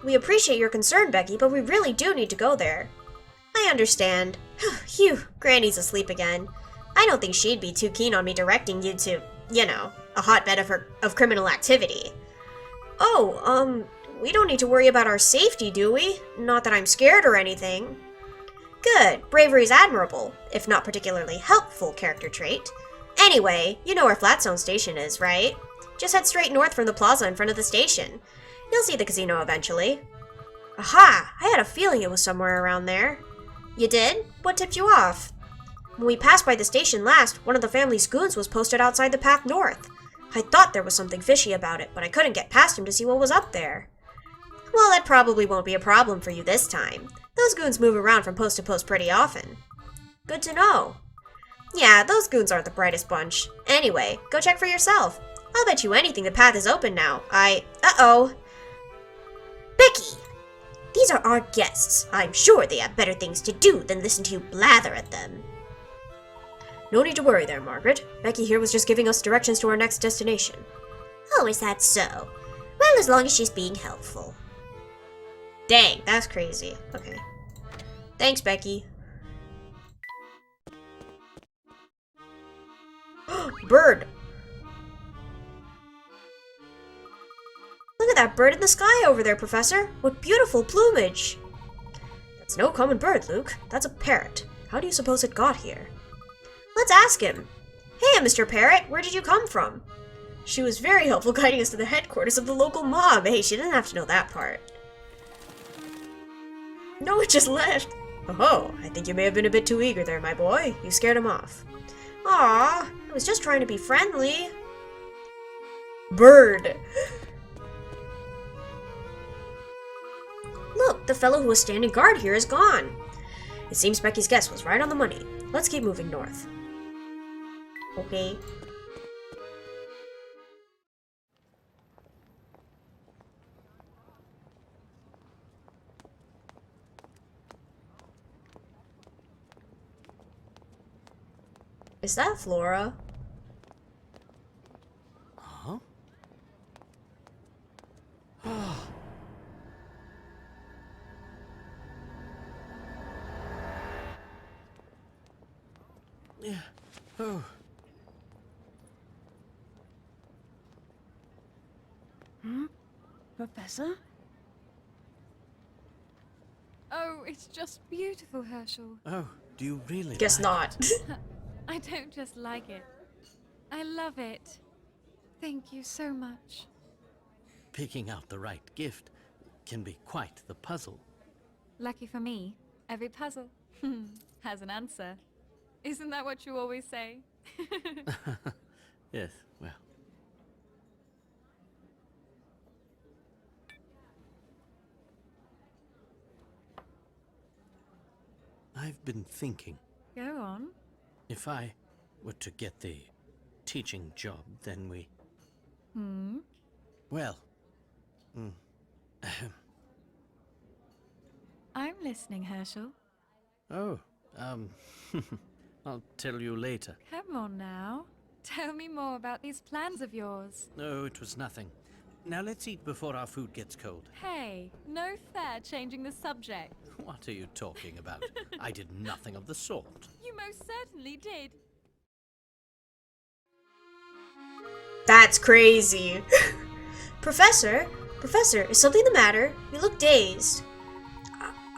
We appreciate your concern, Becky, but we really do need to go there. I understand. Phew, Granny's asleep again. I don't think she'd be too keen on me directing you to, you know, a hotbed of criminal activity. Oh, we don't need to worry about our safety, do we? Not that I'm scared or anything. Good. Bravery's admirable, if not particularly helpful character trait. Anyway, you know where Flatstone Station is, right? Just head straight north from the plaza in front of the station. You'll see the casino eventually. Aha! I had a feeling it was somewhere around there. You did? What tipped you off? When we passed by the station last, one of the family's goons was posted outside the path north. I thought there was something fishy about it, but I couldn't get past him to see what was up there. Well, that probably won't be a problem for you this time. Those goons move around from post to post pretty often. Good to know. Yeah, those goons aren't the brightest bunch. Anyway, go check for yourself. I'll bet you anything the path is open now. Uh-oh. Becky! These are our guests. I'm sure they have better things to do than listen to you blather at them. No need to worry there, Margaret. Becky here was just giving us directions to our next destination. Oh, is that so? Well, as long as she's being helpful. Dang, that's crazy. Okay. Thanks, Becky. Bird! Look at that bird in the sky over there, Professor! What beautiful plumage! That's no common bird, Luke. That's a parrot. How do you suppose it got here? Let's ask him. Hey, Mr. Parrot, where did you come from? She was very helpful guiding us to the headquarters of the local mob. Hey, she didn't have to know that part. No, it just left. Oh, I think you may have been a bit too eager there, my boy. You scared him off. Aw, I was just trying to be friendly. Bird. Look, the fellow who was standing guard here is gone. It seems Becky's guess was right on the money. Let's keep moving north. Okay. Is that Flora? Huh? Oh, Professor? Oh, it's just beautiful, Herschel. oh, do you really Guess like not. it? I don't just like it. I love it. Thank you so much. Picking out the right gift can be quite the puzzle. Lucky for me, every puzzle has an answer. Isn't that what you always say? Yes, well. I've been thinking, Go on. if I were to get the teaching job, then we... Well, I'm listening, Herschel. oh, I'll tell you later. Come on now. Tell me more about these plans of yours. No, it was nothing. Now let's eat before our food gets cold. Hey, no fair changing the subject. What are you talking about? I did nothing of the sort. You most certainly did. That's crazy. Professor? Professor, is something the matter? You look dazed.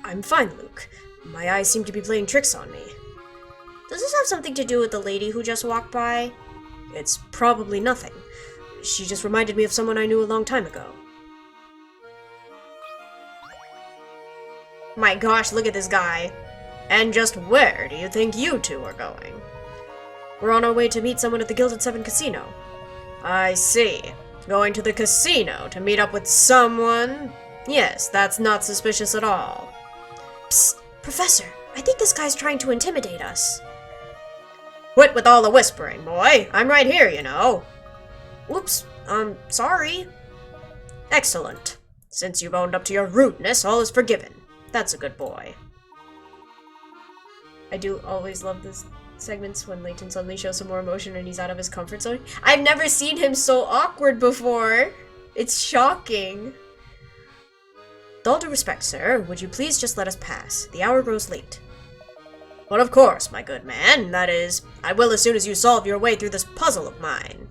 I'm fine, Luke. My eyes seem to be playing tricks on me. Does this have something to do with the lady who just walked by? It's probably nothing. She just reminded me of someone I knew a long time ago. My gosh, look at this guy. And just where do you think you two are going? We're on our way to meet someone at the Gilded Seven Casino. I see. Going to the casino to meet up with someone? Yes, that's not suspicious at all. Psst, Professor, I think this guy's trying to intimidate us. Quit with all the whispering, boy. I'm right here, you know. Whoops, sorry. Excellent. Since you've owned up to your rudeness, all is forgiven. That's a good boy. I do always love this segments when Layton suddenly shows some more emotion and he's out of his comfort zone. I've never seen him so awkward before. It's shocking. With all due respect, sir, would you please just let us pass? The hour grows late. But of course, my good man. That is, I will as soon as you solve your way through this puzzle of mine.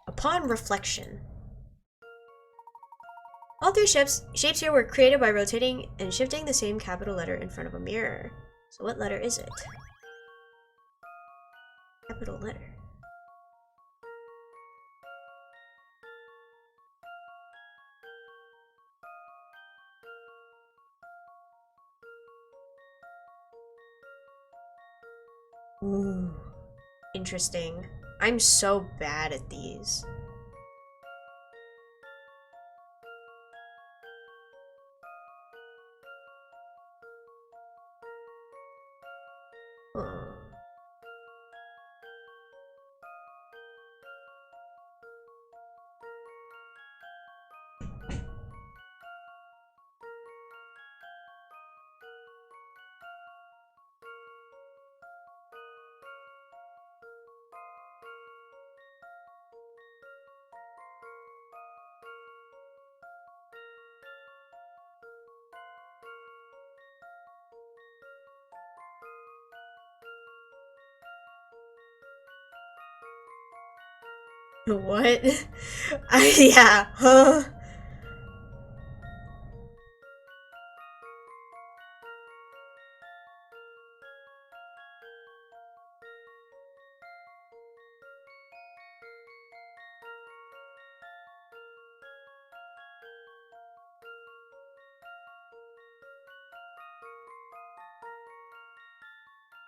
Upon reflection. All three shapes here were created by rotating and shifting the same capital letter in front of a mirror. So what letter is it? Capital letter. Ooh, interesting. I'm so bad at these. What? Yeah, huh?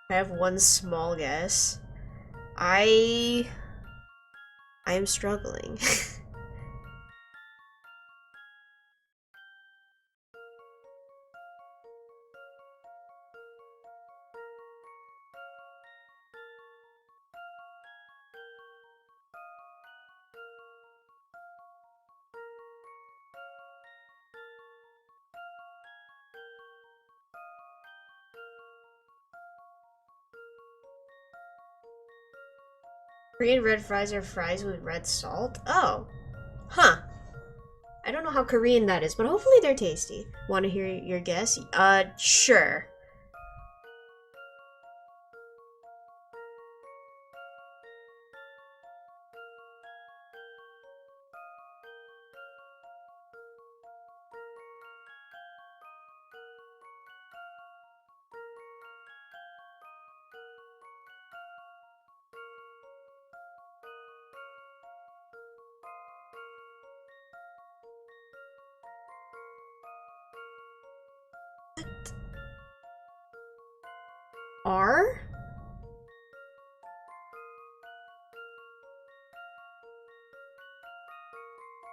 I have one small guess. I am struggling. Korean red fries are fries with red salt? Oh. Huh. I don't know how Korean that is, but hopefully they're tasty. Want to hear your guess? Sure. R?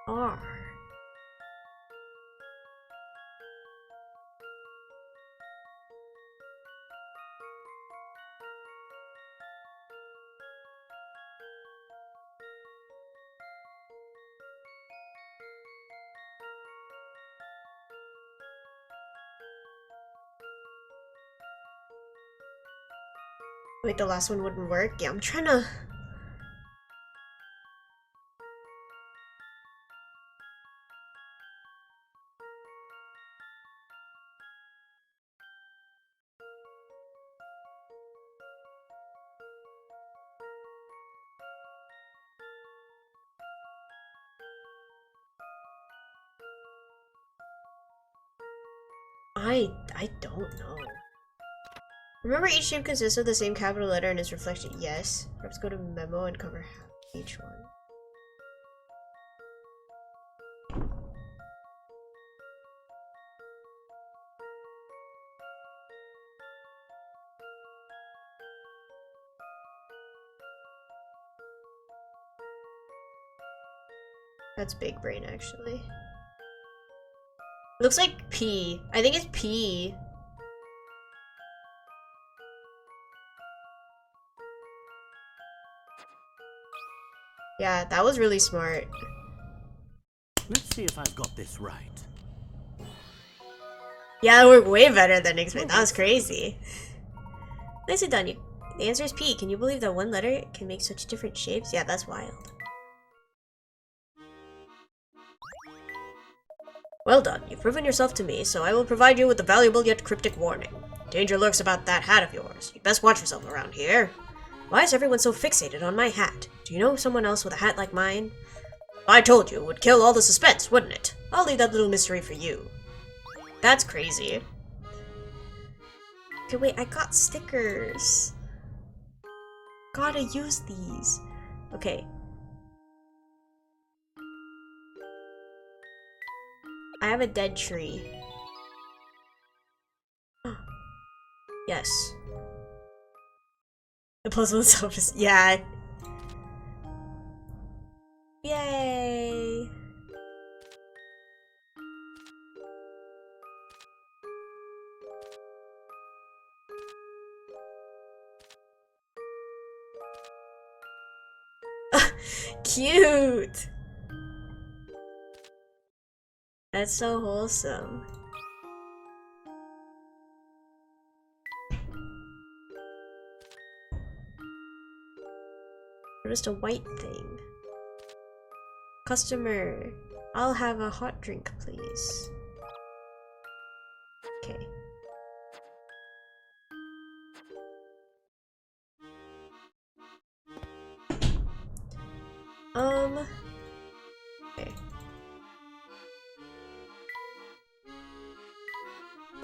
R. Wait, the last one wouldn't work? Yeah, I'm trying to... I don't know. Remember, each shape consists of the same capital letter and its reflection. Yes. Let's go to memo and cover each one. That's big brain, actually. Looks like P. I think it's P. Yeah, that was really smart. Let's see if I've got this right. Yeah, that worked way better than expected. That was crazy. Nicely done. You. The answer is P. Can you believe that one letter can make such different shapes? Yeah, that's wild. Well done. You've proven yourself to me, so I will provide you with a valuable yet cryptic warning. Danger lurks about that hat of yours. You'd best watch yourself around here. Why is everyone so fixated on my hat? Do you know someone else with a hat like mine? If I told you, it would kill all the suspense, wouldn't it? I'll leave that little mystery for you. That's crazy. Okay, wait, I got stickers. Gotta use these. Okay. I have a dead tree. Yes. The puzzle itself is... yeah. Yay! Cute! That's so wholesome. Just a white thing. Customer, I'll have a hot drink, please. Okay. Okay.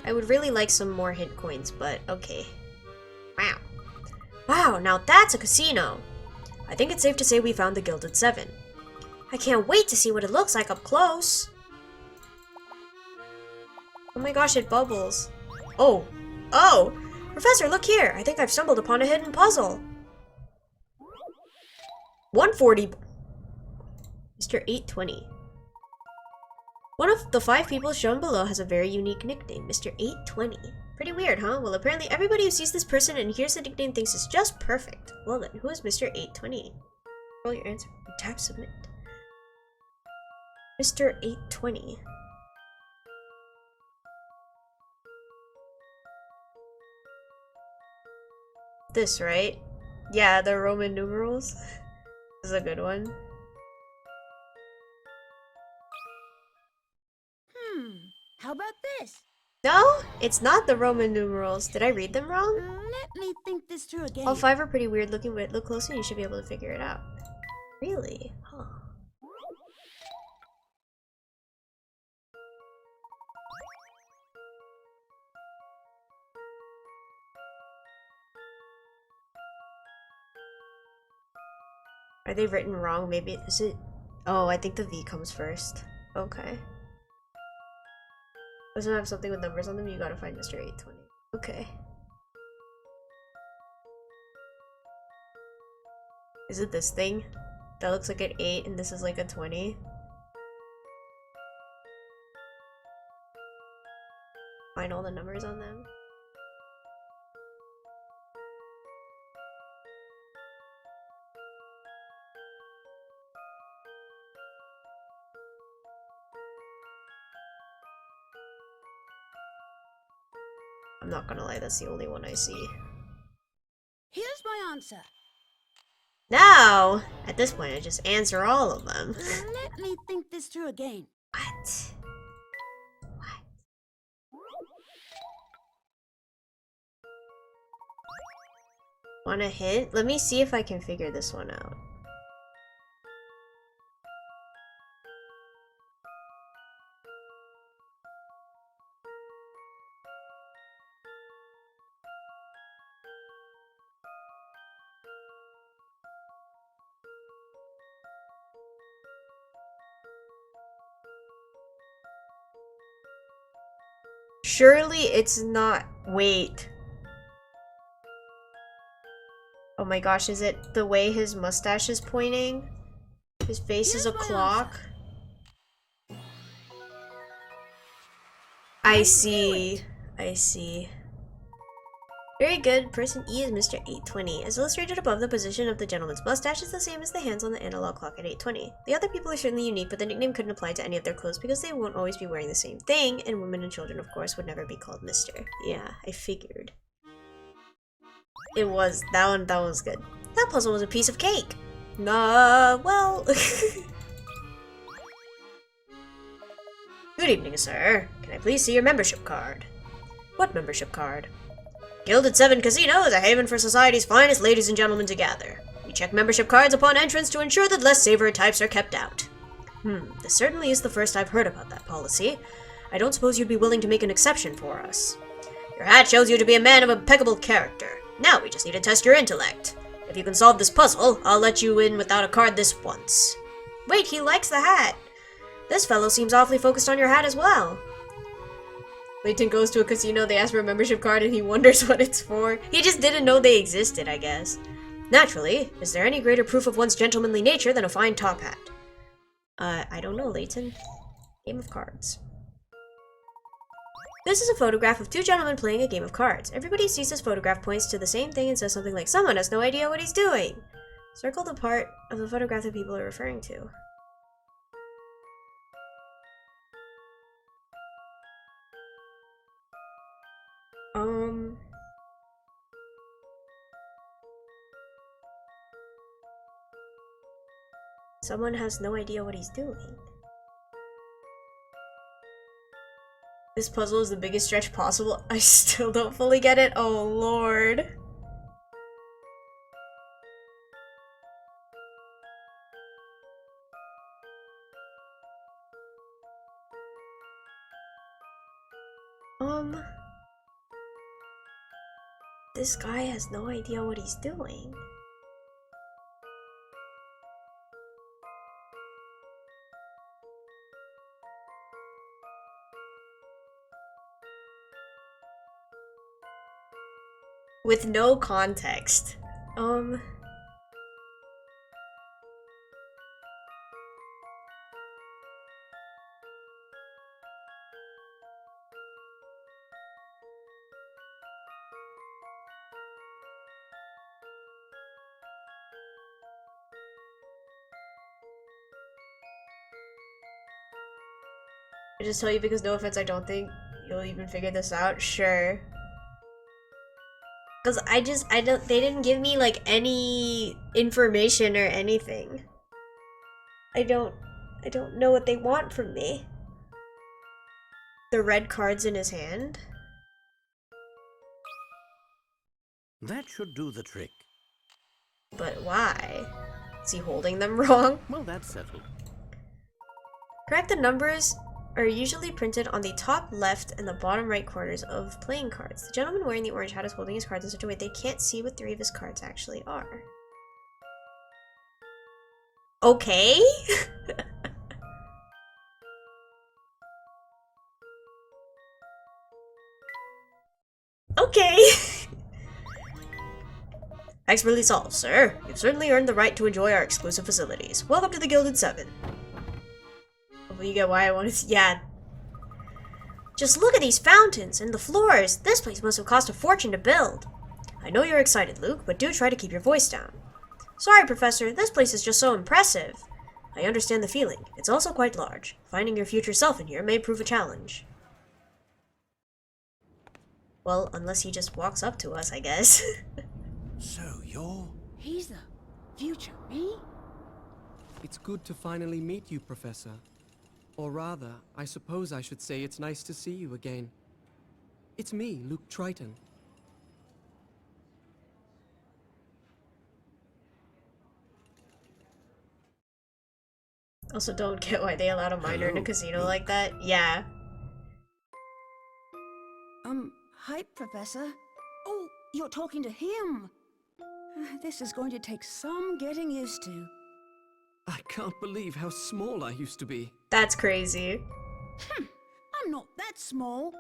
I would really like some more hint coins, but okay. Wow. Wow, now that's a casino! I think it's safe to say we found the Gilded Seven. I can't wait to see what it looks like up close! Oh my gosh, it bubbles. Oh! Oh! Professor, look here! I think I've stumbled upon a hidden puzzle! 140... Mr. 820. One of the 5 people shown below has a very unique nickname, Mr. 820. Pretty weird, huh? Well, apparently everybody who sees this person and hears the nickname thinks it's just perfect. Well then, who is Mr. 820? Roll your answer. Tap submit. Mr. 820. This, right? Yeah, the Roman numerals. This is a good one. How about this? No, it's not the Roman numerals. Did I read them wrong? Let me think this through again. All 5 are pretty weird looking, but look closely and you should be able to figure it out. Really? Huh. Are they written wrong? Maybe, is it? Oh, I think the V comes first. Okay. Doesn't have something with numbers on them, you gotta find Mr. 820. Okay. Is it this thing? That looks like an 8 and this is like a 20. Find all the numbers on them. I'm not gonna lie, that's the only one I see. Here's my answer. No! At this point, I just answer all of them. Let me think this through again. What? What? Want a hint? Let me see if I can figure this one out. Surely it's not. Wait. Oh my gosh, is it the way his mustache is pointing? His face is a clock? I see. I see. Very good. Person E is Mr. 820. As illustrated above, the position of the gentleman's mustache is the same as the hands on the analog clock at 820. The other people are certainly unique, but the nickname couldn't apply to any of their clothes because they won't always be wearing the same thing, and women and children, of course, would never be called Mr. Yeah, I figured. It was. That one was good. That puzzle was a piece of cake. Nah, well... Good evening, sir. Can I please see your membership card? What membership card? Gilded 7 Casino is a haven for society's finest ladies and gentlemen to gather. We check membership cards upon entrance to ensure that less savory types are kept out. This certainly is the first I've heard about that policy. I don't suppose you'd be willing to make an exception for us. Your hat shows you to be a man of impeccable character. Now we just need to test your intellect. If you can solve this puzzle, I'll let you in without a card this once. Wait, he likes the hat. This fellow seems awfully focused on your hat as well. Layton goes to a casino, they ask for a membership card, and he wonders what it's for. He just didn't know they existed, I guess. Naturally, is there any greater proof of one's gentlemanly nature than a fine top hat? I don't know, Layton. Game of cards. This is a photograph of two gentlemen playing a game of cards. Everybody who sees this photograph points to the same thing and says something like, "Someone has no idea what he's doing." Circle the part of the photograph that people are referring to. Someone has no idea what he's doing. This puzzle is the biggest stretch possible. I still don't fully get it. Oh, Lord. This guy has no idea what he's doing. With no context. I just tell you because, no offense, I don't think you'll even figure this out. Sure. Because they didn't give me, like, any information or anything. I don't know what they want from me. The red card's in his hand. That should do the trick. But why? Is he holding them wrong? Well, that's settled. Correct the numbers are usually printed on the top left and the bottom right corners of playing cards. The gentleman wearing the orange hat is holding his cards in such a way they can't see what 3 of his cards actually are. Okay? Okay. Expertly solved, sir. You've certainly earned the right to enjoy our exclusive facilities. Welcome to the Gilded Seven. Hopefully you get why I wanted to— yeah. Just look at these fountains and the floors. This place must have cost a fortune to build. I know you're excited, Luke, but do try to keep your voice down. Sorry, Professor, this place is just so impressive. I understand the feeling. It's also quite large. Finding your future self in here may prove a challenge. Well, unless he just walks up to us, I guess. So, you're... He's the future me? It's good to finally meet you, Professor. Or rather, I suppose I should say it's nice to see you again. It's me, Luke Triton. Also, don't get why they allowed a minor in a casino like that. Yeah. Hi, Professor. Oh, you're talking to him. This is going to take some getting used to. I can't believe how small I used to be. That's crazy. I'm not that small.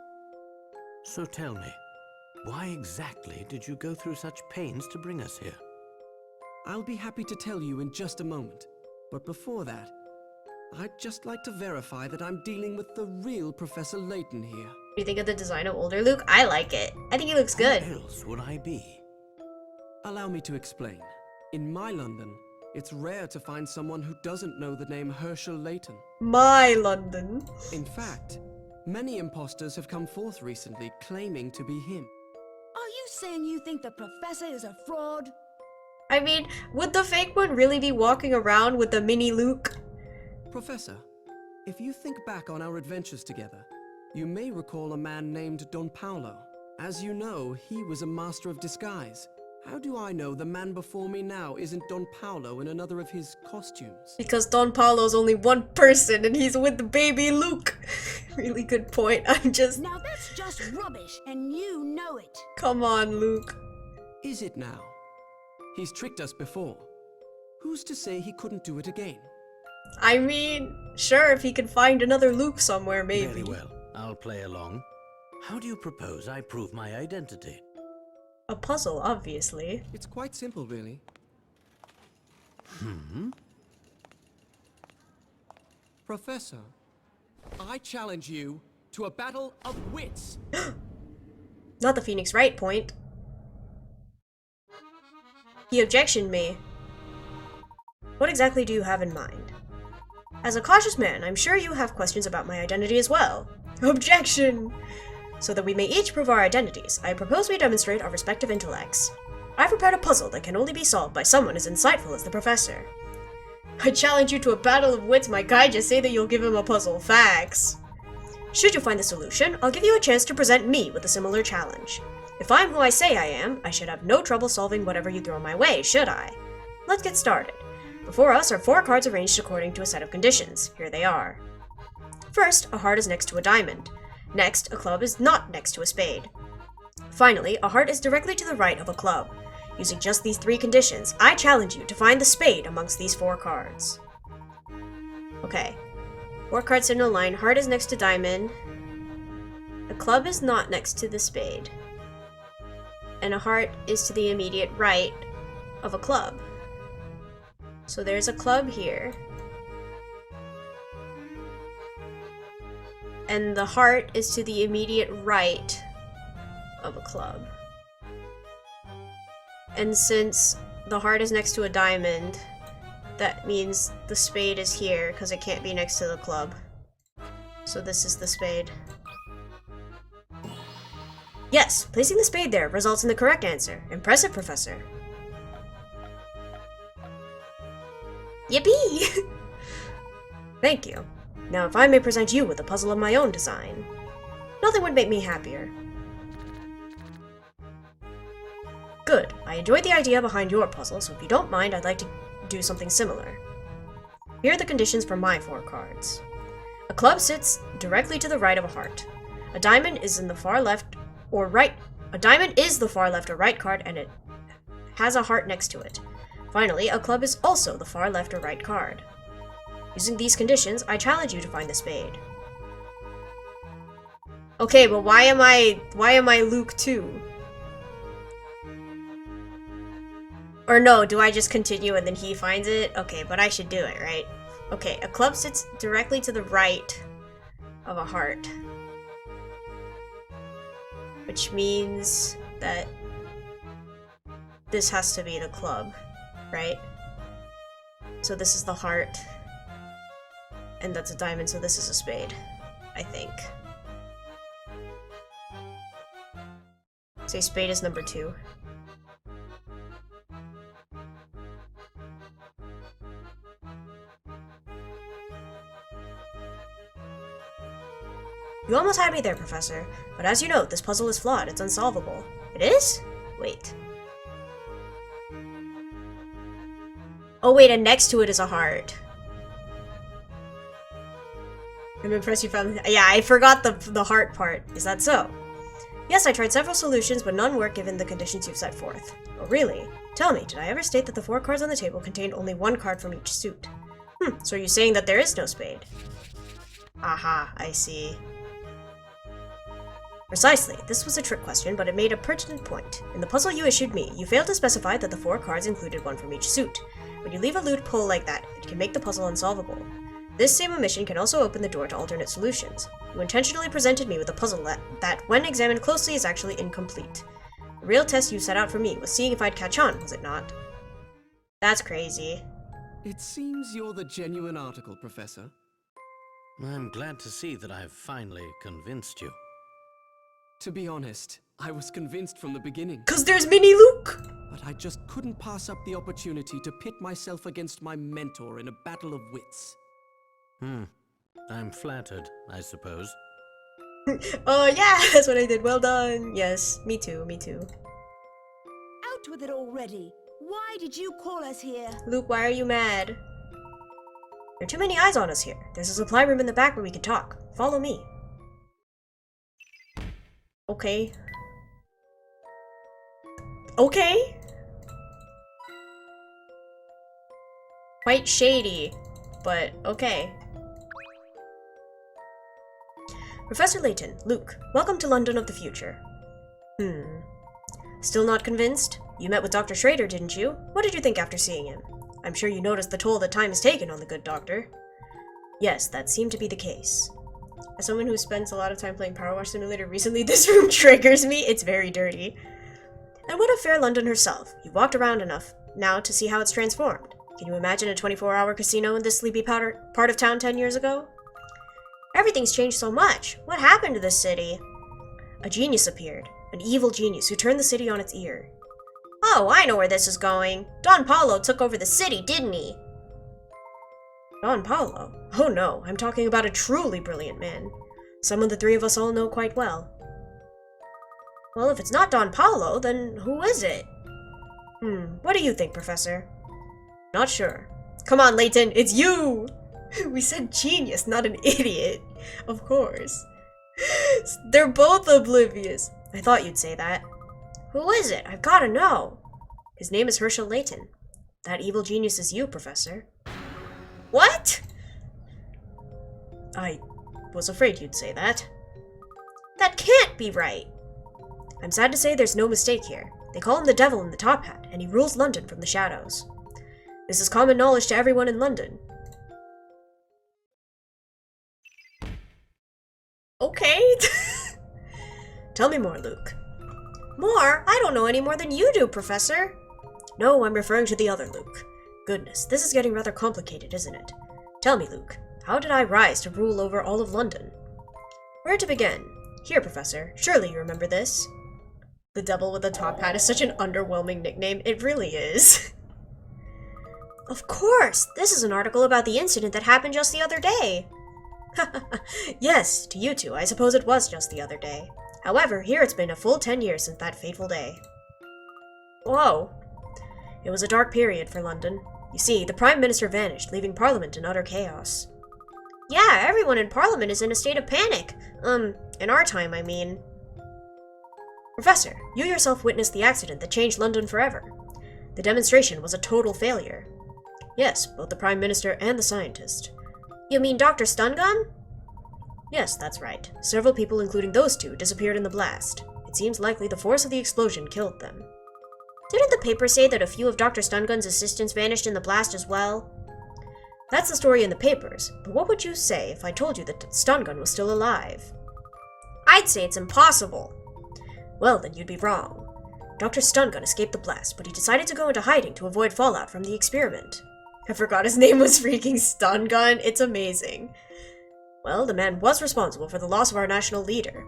So tell me, why exactly did you go through such pains to bring us here? I'll be happy to tell you in just a moment. But before that, I'd just like to verify that I'm dealing with the real Professor Layton here. Do you think of the design of older Luke? I like it. I think he looks good. Who else would I be? Allow me to explain. In my London, it's rare to find someone who doesn't know the name Herschel Layton. My London. In fact, many imposters have come forth recently claiming to be him. Are you saying you think the Professor is a fraud? I mean, would the fake one really be walking around with the mini Luke? Professor, if you think back on our adventures together, you may recall a man named Don Paolo. As you know, he was a master of disguise. How do I know the man before me now isn't Don Paolo in another of his costumes? Because Don Paolo's only one person and he's with the baby Luke. Really good point. I'm just... Now that's just rubbish, and you know it. Come on, Luke. Is it now? He's tricked us before. Who's to say he couldn't do it again? I mean, sure, if he could find another Luke somewhere, maybe. Very well, I'll play along. How do you propose I prove my identity? A puzzle, obviously. It's quite simple, really. Professor, I challenge you to a battle of wits. Not the Phoenix Wright point. He objectioned me. What exactly do you have in mind? As a cautious man, I'm sure you have questions about my identity as well. Objection! So that we may each prove our identities, I propose we demonstrate our respective intellects. I've prepared a puzzle that can only be solved by someone as insightful as the Professor. I challenge you to a battle of wits, my guy. Just say that you'll give him a puzzle. Facts. Should you find the solution, I'll give you a chance to present me with a similar challenge. If I'm who I say I am, I should have no trouble solving whatever you throw my way, should I? Let's get started. Before us are 4 cards arranged according to a set of conditions. Here they are. First, a heart is next to a diamond. Next, a club is not next to a spade. Finally, a heart is directly to the right of a club. Using just these 3 conditions, I challenge you to find the spade amongst these 4 cards. Okay. 4 cards in a line. Heart is next to diamond. A club is not next to the spade. And a heart is to the immediate right of a club. So there's a club here. And the heart is to the immediate right of a club. And since the heart is next to a diamond, that means the spade is here because it can't be next to the club. So this is the spade. Yes, placing the spade there results in the correct answer. Impressive, Professor. Yippee! Thank you. Now, if I may present you with a puzzle of my own design. Nothing would make me happier. Good. I enjoyed the idea behind your puzzle, so if you don't mind, I'd like to do something similar. Here are the conditions for my 4 cards. A club sits directly to the right of a heart. A diamond is in the far left or right. A diamond is the far left or right card, and it has a heart next to it. Finally, a club is also the far left or right card. Using these conditions, I challenge you to find the spade. Okay, but why am I Luke too? Or no, do I just continue and then he finds it? Okay, but I should do it, right? Okay, a club sits directly to the right of a heart. Which means that this has to be the club, right? So this is the heart. And that's a diamond, so this is a spade, I think. Say spade is number 2. You almost had me there, Professor. But as you know, this puzzle is flawed. It's unsolvable. It is? Wait. Oh wait, and next to it is a heart. I'm impressed you found... Yeah, I forgot the heart part. Is that so? Yes, I tried several solutions, but none work given the conditions you've set forth. Oh really? Tell me, did I ever state that the 4 cards on the table contained only 1 card from each suit? So are you saying that there is no spade? Aha, I see. Precisely. This was a trick question, but it made a pertinent point. In the puzzle you issued me, you failed to specify that the 4 cards included 1 from each suit. When you leave a loophole like that, it can make the puzzle unsolvable. This same omission can also open the door to alternate solutions. You intentionally presented me with a puzzle that, when examined closely, is actually incomplete. The real test you set out for me was seeing if I'd catch on, was it not? That's crazy. It seems you're the genuine article, Professor. I'm glad to see that I've finally convinced you. To be honest, I was convinced from the beginning. 'Cause there's Mini Luke! But I just couldn't pass up the opportunity to pit myself against my mentor in a battle of wits. I'm flattered, I suppose. Oh yeah, that's what I did. Well done. Yes, me too, me too. Out with it already. Why did you call us here? Luke, why are you mad? There are too many eyes on us here. There's a supply room in the back where we can talk. Follow me. Okay. Okay. Quite shady, but okay. Professor Layton, Luke, welcome to London of the Future. Still not convinced? You met with Dr. Schrader, didn't you? What did you think after seeing him? I'm sure you noticed the toll that time has taken on the good doctor. Yes, that seemed to be the case. As someone who spends a lot of time playing Power Wash Simulator recently, this room triggers me. It's very dirty. And what of fair London herself? You've walked around enough now to see how it's transformed. Can you imagine a 24-hour casino in this sleepy part of town 10 years ago? Everything's changed so much. What happened to this city? A genius appeared. An evil genius who turned the city on its ear. Oh, I know where this is going. Don Paulo took over the city, didn't he? Don Paulo? Oh no, I'm talking about a truly brilliant man. Someone the 3 of us all know quite well. Well, if it's not Don Paulo, then who is it? What do you think, Professor? Not sure. Come on, Layton, it's you! We said genius, not an idiot. Of course. They're both oblivious. I thought you'd say that. Who is it? I've gotta know. His name is Herschel Layton. That evil genius is you, Professor. What? I was afraid you'd say that. That can't be right. I'm sad to say there's no mistake here. They call him the Devil in the top hat, and he rules London from the shadows. This is common knowledge to everyone in London. Okay. Tell me more, Luke. More? I don't know any more than you do, Professor. No, I'm referring to the other Luke. Goodness, this is getting rather complicated, isn't it? Tell me, Luke, how did I rise to rule over all of London? Where to begin? Here, Professor. Surely you remember this. The Devil with the top hat is such an underwhelming nickname. It really is. Of course! This is an article about the incident that happened just the other day. Yes, to you two, I suppose it was just the other day. However, here it's been a full 10 years since that fateful day. Whoa. It was a dark period for London. You see, the Prime Minister vanished, leaving Parliament in utter chaos. Yeah, everyone in Parliament is in a state of panic. In our time, I mean. Professor, you yourself witnessed the accident that changed London forever. The demonstration was a total failure. Yes, both the Prime Minister and the scientist. You mean Dr. Stungun? Yes, that's right. Several people, including those two, disappeared in the blast. It seems likely the force of the explosion killed them. Didn't the paper say that a few of Dr. Stungun's assistants vanished in the blast as well? That's the story in the papers, but what would you say if I told you that Stungun was still alive? I'd say it's impossible. Well, then you'd be wrong. Dr. Stungun escaped the blast, but he decided to go into hiding to avoid fallout from the experiment. I forgot his name was freaking Stungun. It's amazing. Well, the man was responsible for the loss of our national leader.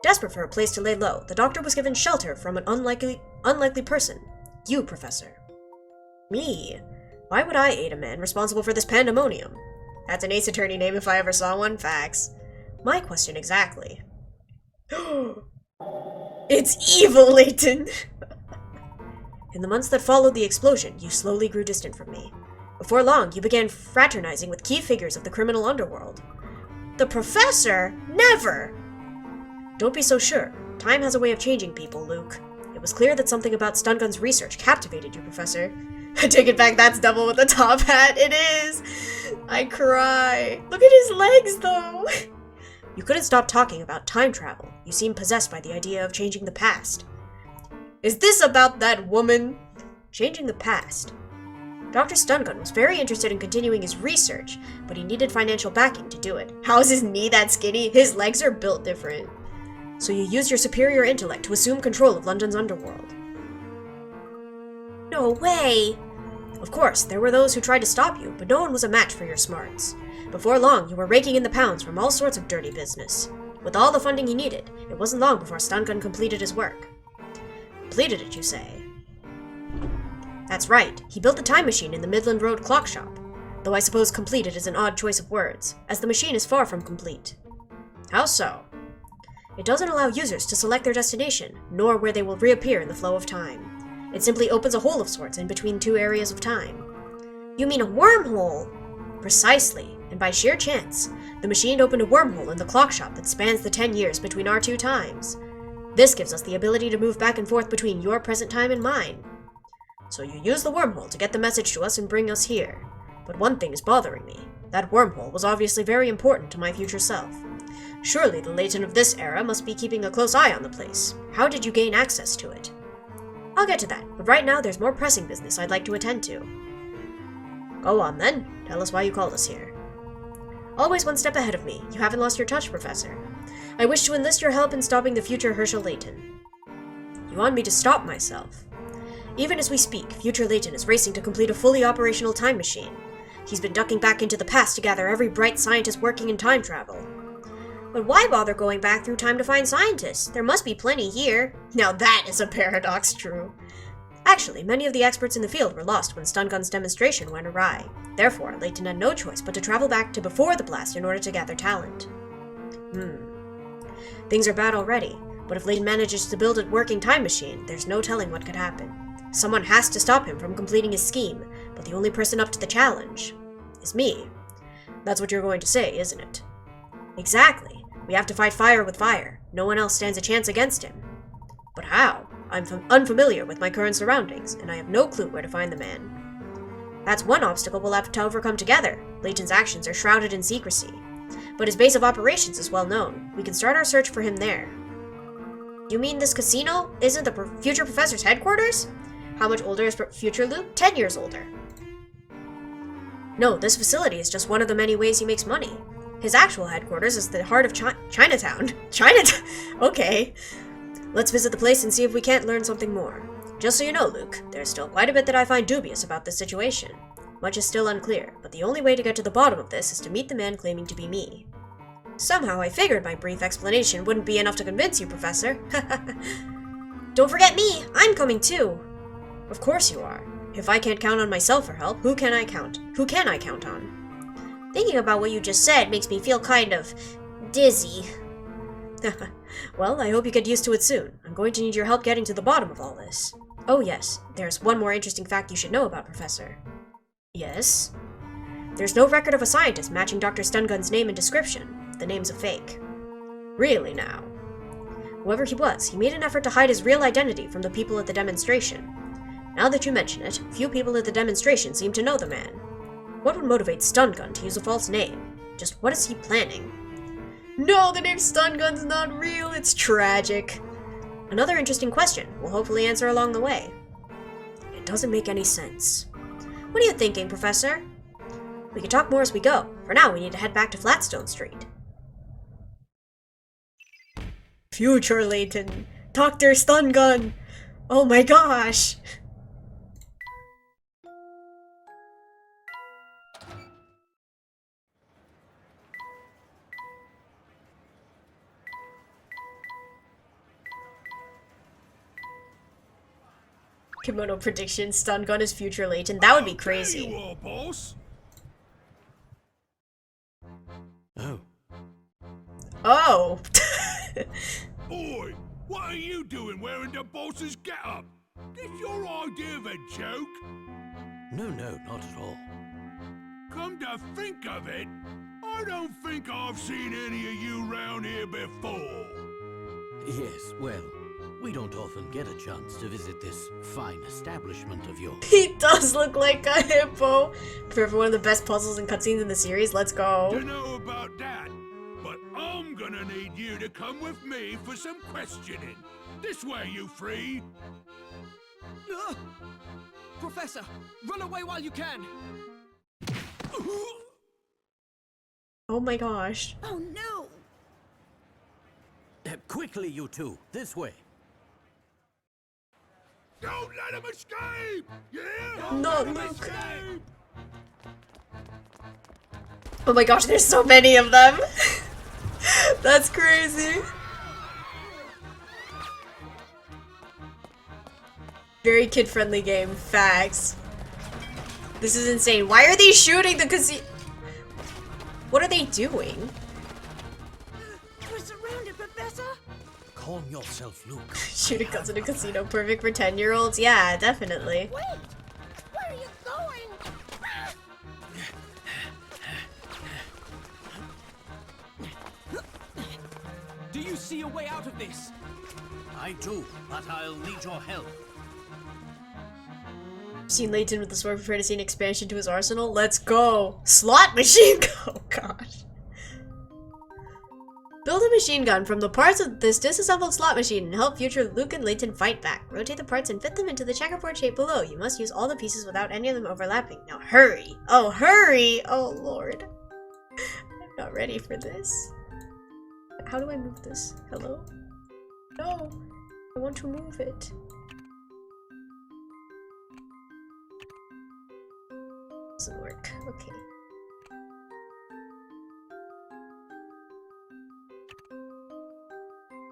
Desperate for a place to lay low, the doctor was given shelter from an unlikely person. You, Professor. Me? Why would I aid a man responsible for this pandemonium? That's an Ace Attorney name if I ever saw one, facts. My question exactly. It's evil, Layton! In the months that followed the explosion, you slowly grew distant from me. Before long, you began fraternizing with key figures of the criminal underworld. The Professor? Never! Don't be so sure. Time has a way of changing people, Luke. It was clear that something about Stungun's research captivated you, Professor. I take it back, that's double with the top hat. It is! I cry. Look at his legs, though! You couldn't stop talking about time travel. You seemed possessed by the idea of changing the past. Is this about that woman? Changing the past. Dr. Stungun was very interested in continuing his research, but he needed financial backing to do it. How is his knee that skinny? His legs are built different. So you used your superior intellect to assume control of London's underworld. No way! Of course, there were those who tried to stop you, but no one was a match for your smarts. Before long, you were raking in the pounds from all sorts of dirty business. With all the funding he needed, it wasn't long before Stungun completed his work. Completed it, you say? That's right, he built the time machine in the Midland Road clock shop. Though I suppose completed is an odd choice of words, as the machine is far from complete. How so? It doesn't allow users to select their destination, nor where they will reappear in the flow of time. It simply opens a hole of sorts in between two areas of time. You mean a wormhole? Precisely, and by sheer chance, the machine opened a wormhole in the clock shop that spans the 10 years between our two times. This gives us the ability to move back and forth between your present time and mine. So you use the wormhole to get the message to us and bring us here. But one thing is bothering me. That wormhole was obviously very important to my future self. Surely the Layton of this era must be keeping a close eye on the place. How did you gain access to it? I'll get to that, but right now there's more pressing business I'd like to attend to. Go on then. Tell us why you called us here. Always one step ahead of me. You haven't lost your touch, Professor. I wish to enlist your help in stopping the future Herschel Layton. You want me to stop myself? Even as we speak, future Layton is racing to complete a fully operational time machine. He's been ducking back into the past to gather every bright scientist working in time travel. But why bother going back through time to find scientists? There must be plenty here. Now that is a paradox true. Actually, many of the experts in the field were lost when Stungun's demonstration went awry. Therefore, Layton had no choice but to travel back to before the blast in order to gather talent. Things are bad already, but if Layton manages to build a working time machine, there's no telling what could happen. Someone has to stop him from completing his scheme, but the only person up to the challenge is me. That's what you're going to say, isn't it? Exactly. We have to fight fire with fire. No one else stands a chance against him. But how? I'm unfamiliar with my current surroundings, and I have no clue where to find the man. That's one obstacle we'll have to overcome together. Layton's actions are shrouded in secrecy. But his base of operations is well known. We can start our search for him there. You mean this casino isn't the future professor's headquarters? How much older is future Luke? 10 years older. No, this facility is just one of the many ways he makes money. His actual headquarters is the heart of Chinatown. Chinatown? Okay. Let's visit the place and see if we can't learn something more. Just so you know, Luke, there's still quite a bit that I find dubious about this situation. Much is still unclear, but the only way to get to the bottom of this is to meet the man claiming to be me. Somehow I figured my brief explanation wouldn't be enough to convince you, Professor. Don't forget me! I'm coming too! Of course you are. If I can't count on myself for help, who can I count on? Thinking about what you just said makes me feel kind of dizzy. Well, I hope you get used to it soon. I'm going to need your help getting to the bottom of all this. Oh yes, there's one more interesting fact you should know about Professor. Yes? There's no record of a scientist matching Dr. Stungun's name and description. The name's a fake. Really now? Whoever he was, he made an effort to hide his real identity from the people at the demonstration. Now that you mention it, few people at the demonstration seem to know the man. What would motivate Stungun to use a false name? Just what is he planning? No, the name Stungun's not real, it's tragic. Another interesting question we'll hopefully answer along the way. It doesn't make any sense. What are you thinking, Professor? We can talk more as we go. For now, we need to head back to Flatstone Street. Future Layton. Dr. Stun Gun. Oh my gosh. Kimono prediction, Stun Gun is Future Layton. That would be crazy. There you are, boss. Oh, Oh. Oi, what are you doing wearing the boss's getup? Is your idea of a joke? no, not at all. Come to think of it, I don't think I've seen any of you round here before. Yes, well, we don't often get a chance to visit this fine establishment of yours. He does look like a hippo. For one of the best puzzles and cutscenes in the series, let's go. Dunno about that, but I'm gonna need you to come with me for some questioning. This way, you three. Ugh! Professor, run away while you can! Oh my gosh. Oh no! Quickly, you two, this way. Don't let him escape! Yeah? No, Let him Luke. escape! Oh my gosh, there's so many of them. That's crazy. Very kid-friendly game. Facts. This is insane. Why are they shooting the casino? What are they doing? We're surrounded, Professor! Calm yourself, Luke. Shooting guns in a casino. Perfect for 10-year-olds? Yeah, definitely. Wait! Where are you going? Do you see a way out of this? I do, but I'll need your help. Seen Layton with the sword, prepare to see an expansion to his arsenal? Let's go! Slot machine gun! Oh gosh. Build a machine gun from the parts of this disassembled slot machine and help future Luke and Layton fight back. Rotate the parts and fit them into the checkerboard shape below. You must use all the pieces without any of them overlapping. Now hurry! Oh, hurry! Oh lord. I'm not ready for this. How do I move this? Hello? No! I want to move it. Doesn't work. Okay.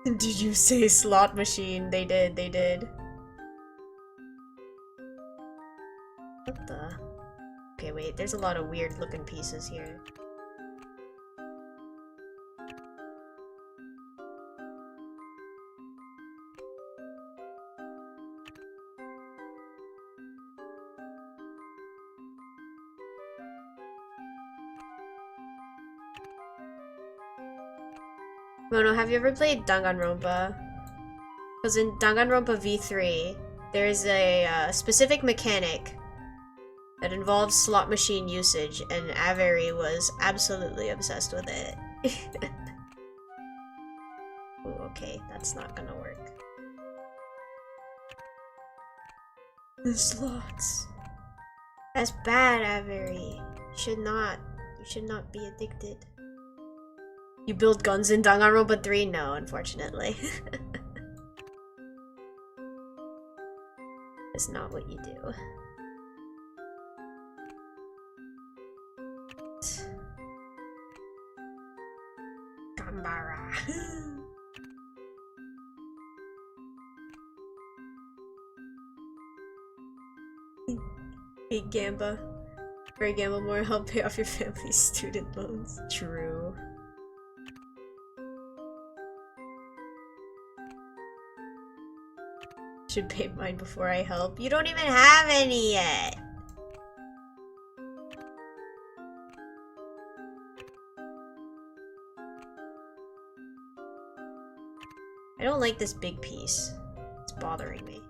Did you say slot machine? They did, they did. What the? Okay, wait, there's a lot of weird looking pieces here. Mono, have you ever played Danganronpa? Because in Danganronpa V3, there is a specific mechanic that involves slot machine usage, and Avery was absolutely obsessed with it. Ooh, okay, that's not gonna work. The slots. That's bad, Avery. You should not be addicted. You build guns in Danganronpa 3? No, unfortunately. That's not what you do. Gambara. Big Gamba. Very gamble more, help pay off your family's student loans. True. Should pay mine before I help. You don't even have any yet. I don't like this big piece. It's bothering me.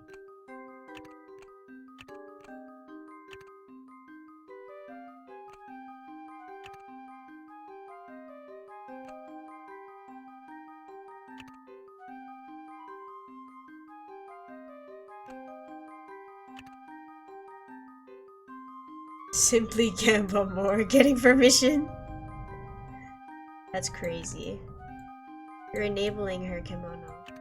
Simply gamble more, getting permission. That's crazy. You're enabling her, Kimono. I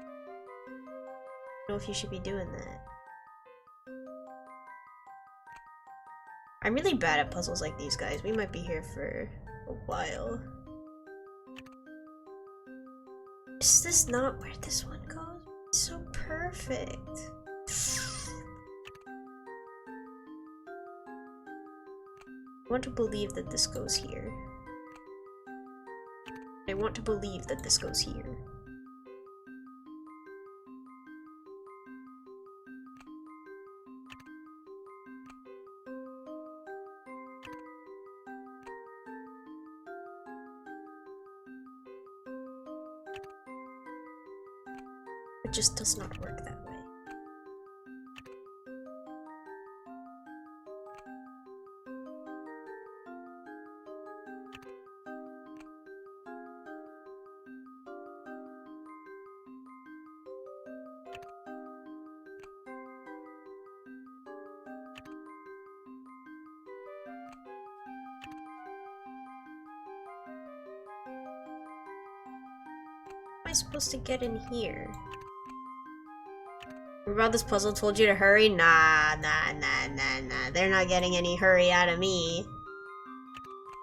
don't know if you should be doing that. I'm really bad at puzzles like these, guys. We might be here for a while. Is this not where this one goes? It's so perfect. I want to believe that this goes here. I want to believe that this goes here. It just does not work that way. How am I supposed to get in here? About this puzzle told you to hurry? Nah. They're not getting any hurry out of me.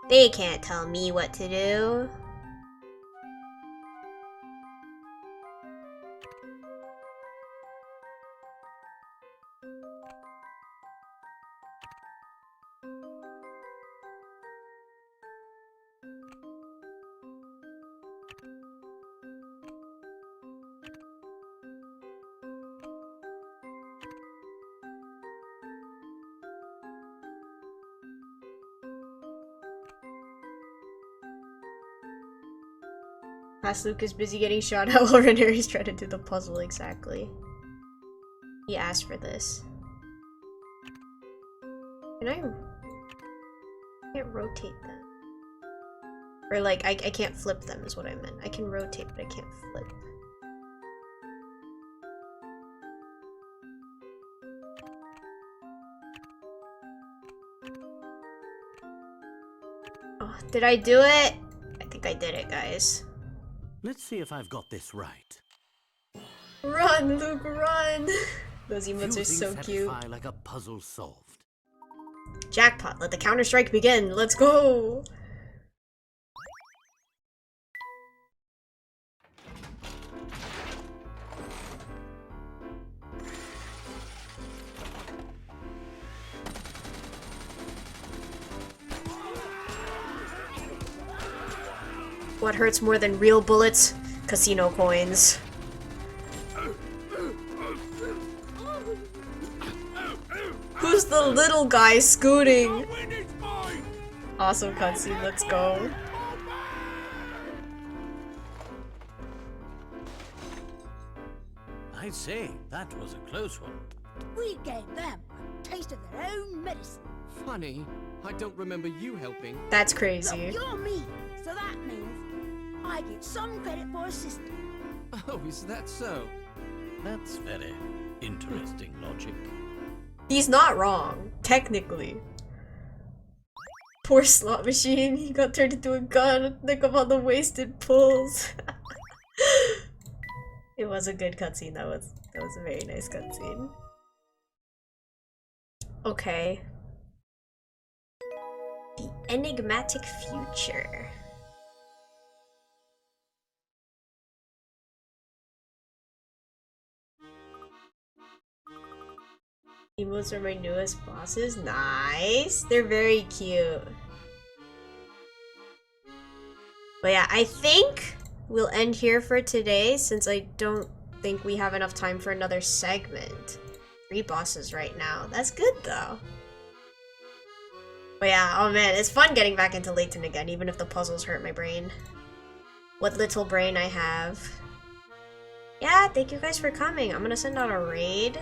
They can't tell me what to do. Past Luke is busy getting shot at while Rhaenyra's trying to do the puzzle exactly. He asked for this. Can I can't rotate them. Or like, I can't flip them is what I meant. I can rotate, but I can't flip. Oh, did I do it? I think I did it, guys. Let's see if I've got this right. Run, Luke, run! Those emotes Few are so things cute. satisfy like a puzzle solved. Jackpot, let the counter-strike begin. Let's go! What hurts more than real bullets? Casino coins. Who's the little guy scooting? Awesome cutscene, let's go. I'd say that was a close one. We gave them a taste of their own medicine. Funny, I don't remember you helping. That's Look, crazy. you're me, so that means I get some credit for assisting. Oh, is that so? That's very interesting logic. He's not wrong, technically. Poor slot machine, he got turned into a gun. Think of all the wasted pulls. It was a good cutscene. That was a very nice cutscene. Okay. The enigmatic future. Emotes are my newest bosses. Nice. They're very cute. But yeah, I think we'll end here for today since I don't think we have enough time for another segment. 3 bosses right now. That's good though. But yeah, oh man, it's fun getting back into Layton again, even if the puzzles hurt my brain. What little brain I have. Yeah, thank you guys for coming. I'm gonna send out a raid.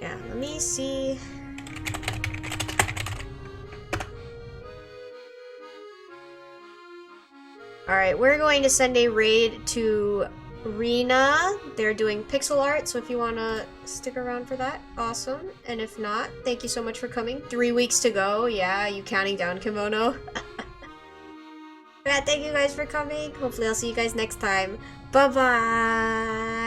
Yeah, let me see. Alright, we're going to send a raid to Rena. They're doing pixel art, so if you want to stick around for that, awesome. And if not, thank you so much for coming. 3 weeks to go. Yeah, you counting down, Kimono? Yeah, thank you guys for coming. Hopefully I'll see you guys next time. Bye-bye!